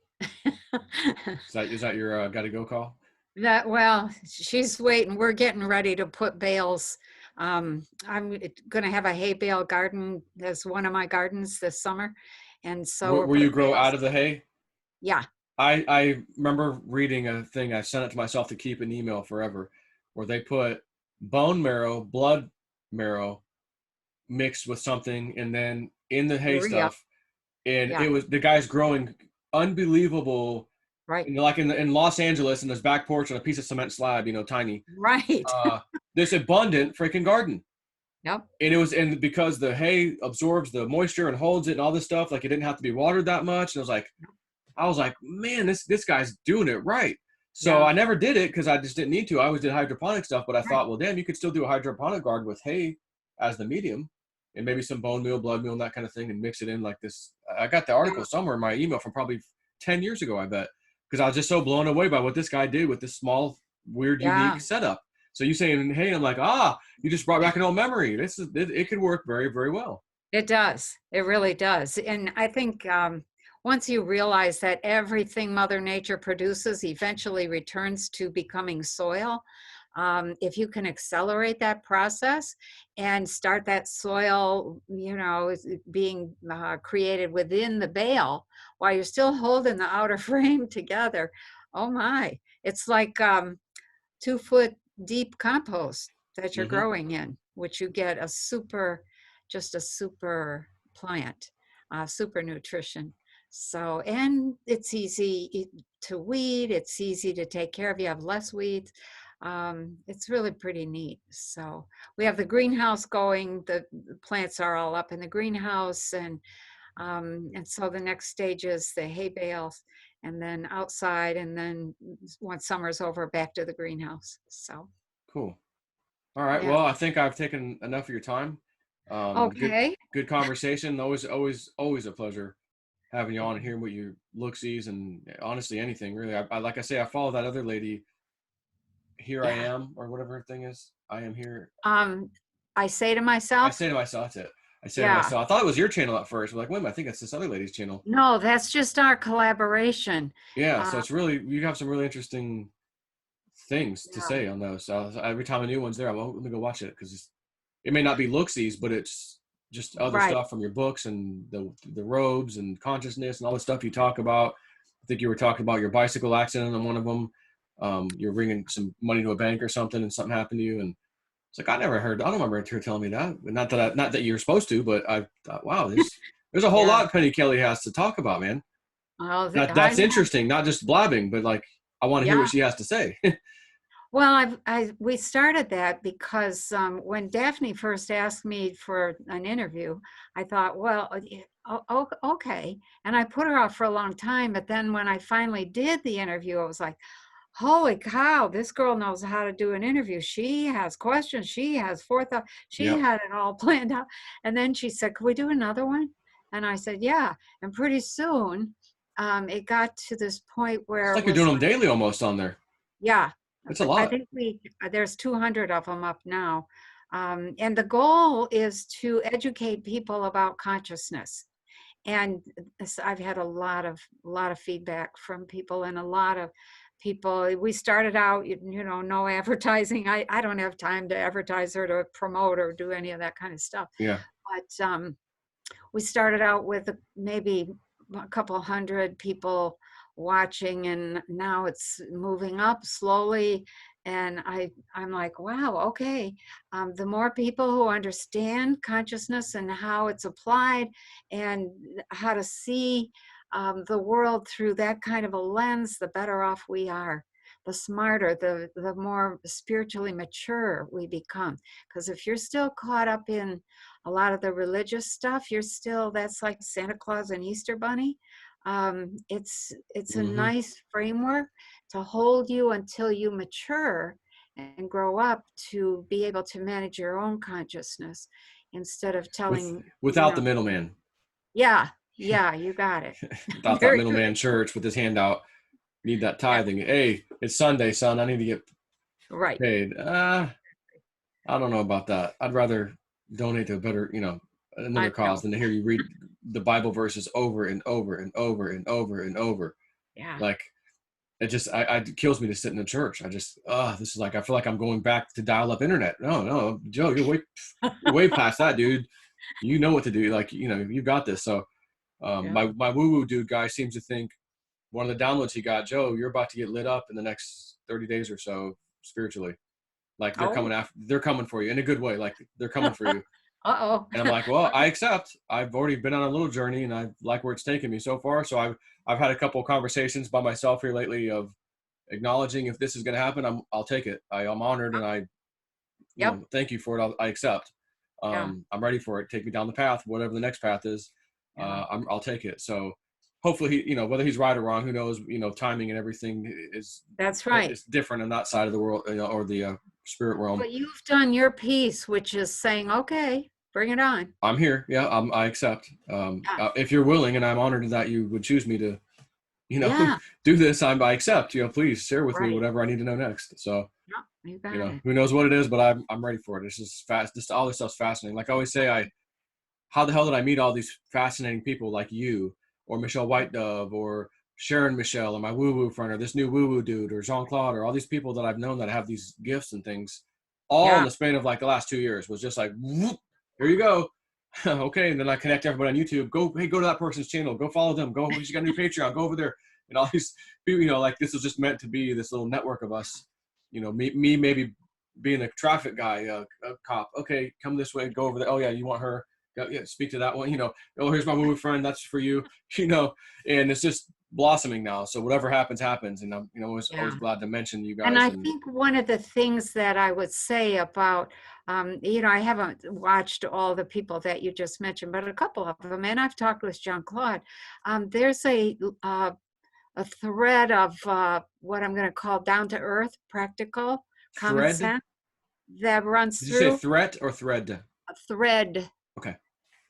is that your gotta go call? Well, she's waiting. We're getting ready to put bales. I'm going to have a hay bale garden as one of my gardens this summer. And so we're Where you putting grow bales. out of the hay? Yeah. I remember reading a thing. I sent it to myself to keep an email forever, where they put bone marrow, blood marrow mixed with something, and then in the hay Urea. stuff, and Yeah. it was the guy's growing unbelievable. Right. Like in Los Angeles, in this back porch on a piece of cement slab, tiny. Right. Uh, this abundant freaking garden, Yep. and because the hay absorbs the moisture and holds it and all this stuff. Like it didn't have to be watered that much, and I was like, man, this guy's doing it right. So Yeah. I never did it because I just didn't need to. I always did hydroponic stuff, but I Right. thought, well, damn, you could still do a hydroponic garden with hay as the medium, and maybe some bone meal, blood meal, and that kind of thing, and mix it in like this. I got the article Yeah. somewhere in my email from probably 10 years ago, I bet, because I was just so blown away by what this guy did with this small, weird, unique Yeah. setup. So you saying, hey, I'm like, you just brought back an old memory. It could work very, very well. It does. It really does. And I think once you realize that everything Mother Nature produces eventually returns to becoming soil, if you can accelerate that process and start that soil, being created within the bale while you're still holding the outer frame together, oh my, it's like 2 foot deep compost that you're Hmm. growing in, which you get just a super plant, super nutrition. So, and it's easy to weed. It's easy to take care of. You have less weeds. It's really pretty neat. So we have the greenhouse going. The plants are all up in the greenhouse, and so the next stage is the hay bales, and then outside, and then once summer's over, back to the greenhouse. So Cool. All right. yeah. Well, I think I've taken enough of your time. Okay. Good conversation. Always a pleasure having you on and hearing what your looksies and honestly anything really. I like I say, I follow that other lady. Here I Yeah. am, or whatever her thing is. I am here. Um, I say to I myself, say to myself, that's it. I say to yeah. myself, I thought it was your channel at first. I'm like, wait a minute, I think it's this other lady's channel. No, that's just our collaboration. Yeah. So Uh, it's really, you have some really interesting things to yeah. say on those. So every time a new one's there, I'm like, let me go watch it because it may not be looksies, but it's just other Right. stuff from your books and the robes and consciousness and all the stuff you talk about. I think you were talking about your bicycle accident on one of them. You're bringing some money to a bank or something, and something happened to you, and it's like I never heard. I don't remember her telling me that. Not that you're supposed to, but I thought, wow, there's a whole Yeah. lot Penny Kelly has to talk about, man. Oh, I That's know. interesting. Not just blabbing, but like I want to hear Yeah. what she has to say. Well, we started that because when Daphne first asked me for an interview, I thought, well, yeah, okay. And I put her off for a long time. But then when I finally did the interview, I was like, holy cow, this girl knows how to do an interview. She has questions. She has forethought. She Yep. had it all planned out. And then she said, can we do another one? And I said, yeah. And pretty soon it got to this point It's where like it you're doing was them like, daily almost on there. yeah, It's a I lot. think there's 200 of them up now. And the goal is to educate people about consciousness. And I've had a lot of feedback from people, and a lot of people. We started out, no advertising. I don't have time to advertise or to promote or do any of that kind of stuff. Yeah. But we started out with maybe a couple hundred people watching, and now it's moving up slowly. And I'm like, wow, okay. The more people who understand consciousness and how it's applied, and how to see the world through that kind of a lens, the better off we are. The smarter, the more spiritually mature we become. Because if you're still caught up in a lot of the religious stuff, that's like Santa Claus and Easter Bunny. It's a Hmm. nice framework to hold you until you mature and grow up to be able to manage your own consciousness instead of telling, Without the middleman. yeah, yeah, you got it. Without that Very good. middleman church with his hand out. Need that Yeah, tithing. Hey, it's Sunday, son. I need to get right. paid. I don't know about that. I'd rather donate to a better, I another know. cause than to hear you read the Bible verses over and over and over and over and over. Yeah. Like it kills me to sit in a church. This is like, I feel like I'm going back to dial up internet. No, Joe, you're way past that, dude. You know what to do. Like, you got this. So, Yeah. my woo-woo dude guy seems to think one of the downloads he got, Joe, you're about to get lit up in the next 30 days or so spiritually. Like Oh. they're coming for you in a good way. Like they're coming for you. Uh-oh. And I'm like, well, I accept. I've already been on a little journey and I like where it's taken me so far. So I've had a couple of conversations by myself here lately of acknowledging if this is going to happen, I'll take it. I'm honored and Yep. thank you for it. I accept. Yeah. I'm ready for it. Take me down the path, whatever the next path is. Yeah. I'll take it. So hopefully whether he's right or wrong, who knows, timing and everything That's right. is different on that side of the world, or the spirit realm. But you've done your piece, which is saying, okay, bring it on. I'm here. Yeah. I accept. Yeah. If you're willing, and I'm honored that you would choose me to, Yeah. do this, I accept, please share with me Right. whatever I need to know next. So, Yep. You got it. who knows what it is, but I'm ready for it. It's just fast. Just all this stuff's fascinating. Like I always say, how the hell did I meet all these fascinating people like you or Michelle White Dove or Sharon Michelle or my woo woo friend or this new woo woo dude or Jean Claude or all these people that I've known that have these gifts and things, all in Yeah. the span of like the last 2 years was just like, whoop, here you go. Okay, and then I connect everybody on YouTube. Go to that person's channel. Go follow them. Go, she's got a new Patreon. Go over there. And all these people, like this was just meant to be this little network of us. Me maybe being a traffic guy, a cop. Okay, come this way. Go over there. Oh yeah, you want her? Yeah, speak to that one. Oh, here's my woo friend. That's for you. And it's just blossoming now. So whatever happens, happens. And I'm, Yeah. always glad to mention you And guys. I And think one of the things that I would say about, I haven't watched all the people that you just mentioned, but a couple of them, and I've talked with Jean-Claude. There's a thread of what I'm going to call down to earth, practical, common thread? sense that runs Did you say through threat or thread? a thread, Okay.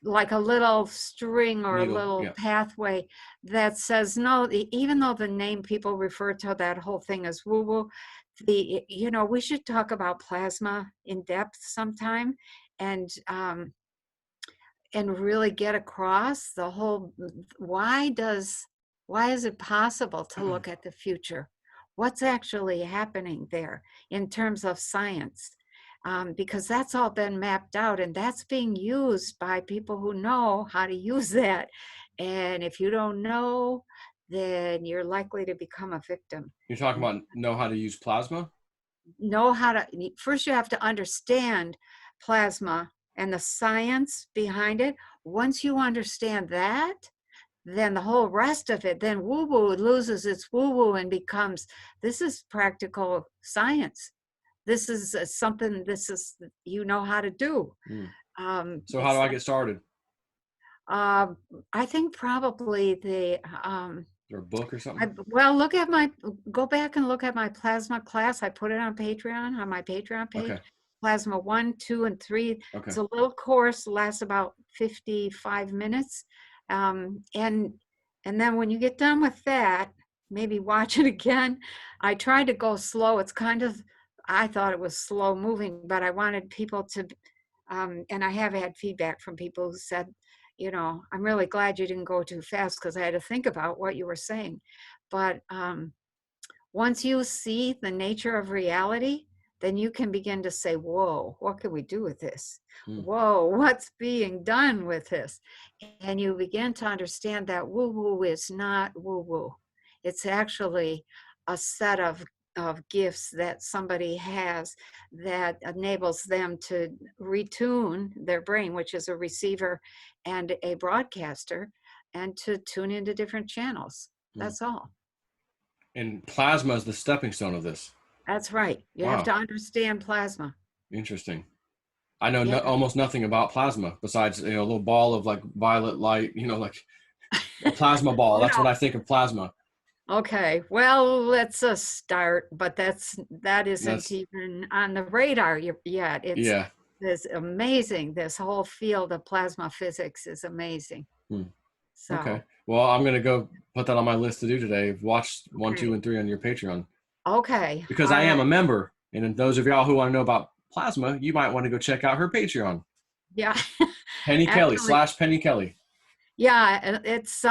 like a little string or a Needle. little Yeah. pathway that says no. Even though the name people refer to that whole thing as woo woo, we should talk about plasma in depth sometime, and really get across the whole why is it possible to look at the future, what's actually happening there in terms of science, because that's all been mapped out and that's being used by people who know how to use that, and if you don't know, then you're likely to become a victim. You're talking about know how to use plasma? Know how to First you have to understand plasma and the science behind it. Once you understand that, then the whole rest of it, then woo woo loses its woo woo and becomes, this is practical science, this is something, this is, how to do. So how do I get started? I think probably Or a book or something? Go back and look at my plasma class. I put it on Patreon, on my Patreon page. Okay. Plasma 1, 2, and 3. Okay. It's a little course, lasts about 55 minutes. And then when you get done with that, maybe watch it again. I tried to go slow. It's kind of, I thought it was slow moving, but I wanted people to, and I have had feedback from people who said, I'm really glad you didn't go too fast because I had to think about what you were saying. But once you see the nature of reality, then you can begin to say, whoa, what can we do with this? Whoa, what's being done with this? And you begin to understand that woo-woo is not woo-woo. It's actually a set of gifts that somebody has that enables them to retune their brain, which is a receiver and a broadcaster, and to tune into different channels. That's all. And plasma is the stepping stone of this. That's right. You have to understand plasma. Interesting. I know almost nothing about plasma besides a little ball of like violet light, like a plasma ball. That's what I think of plasma. Okay, well, it's a start, but that isn't even on the radar yet. It's amazing. This whole field of plasma physics is amazing. So, okay. Well, I'm gonna go put that on my list to do today. Watch 1, 2, and 3 on your Patreon. Okay. Because I am a member, and those of y'all who want to know about plasma, you might want to go check out her Patreon. Yeah. Penny Kelly / Penny Kelly. Yeah, it's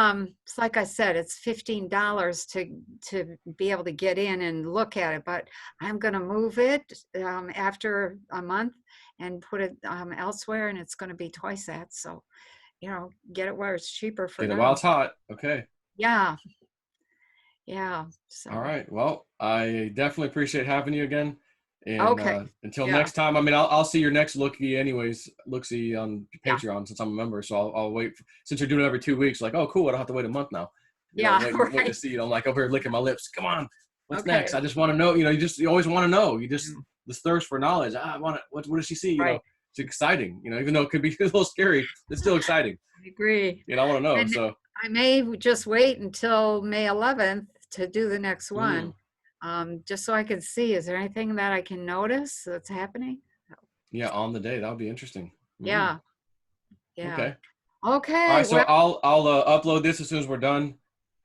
like I said, it's $15 to be able to get in and look at it, but I'm going to move it after a month and put it elsewhere, and it's going to be twice that. So, get it where it's cheaper for Get it now. while it's hot. Okay. Yeah. Yeah. So. All right. Well, I definitely appreciate having you again. And until next time, I'll see your next Looksie on Patreon since I'm a member. So I'll wait since you're doing it every 2 weeks. Like, oh, cool. I don't have to wait a month now. Wait to see it. I'm like over here licking my lips. Come on. What's next? I just want to know. You always want to know. You just this thirst for knowledge. I want to. What does she see? It's exciting. Even though it could be a little scary, it's still exciting. I agree. I want to know. So I may just wait until May 11th to do the next one. Just so I can see, is there anything that I can notice that's happening? Yeah, on the day. That would be interesting. Yeah. Okay. All right, so I'll upload this as soon as we're done,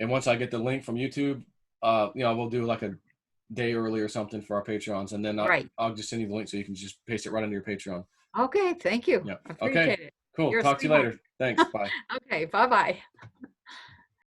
and once I get the link from YouTube, we'll do like a day early or something for our Patrons, and then I'll just send you the link so you can just paste it right into your Patreon. Okay, thank you. Yeah. Appreciate it. Cool. Talk to you later. Thanks. Bye. Okay, bye-bye.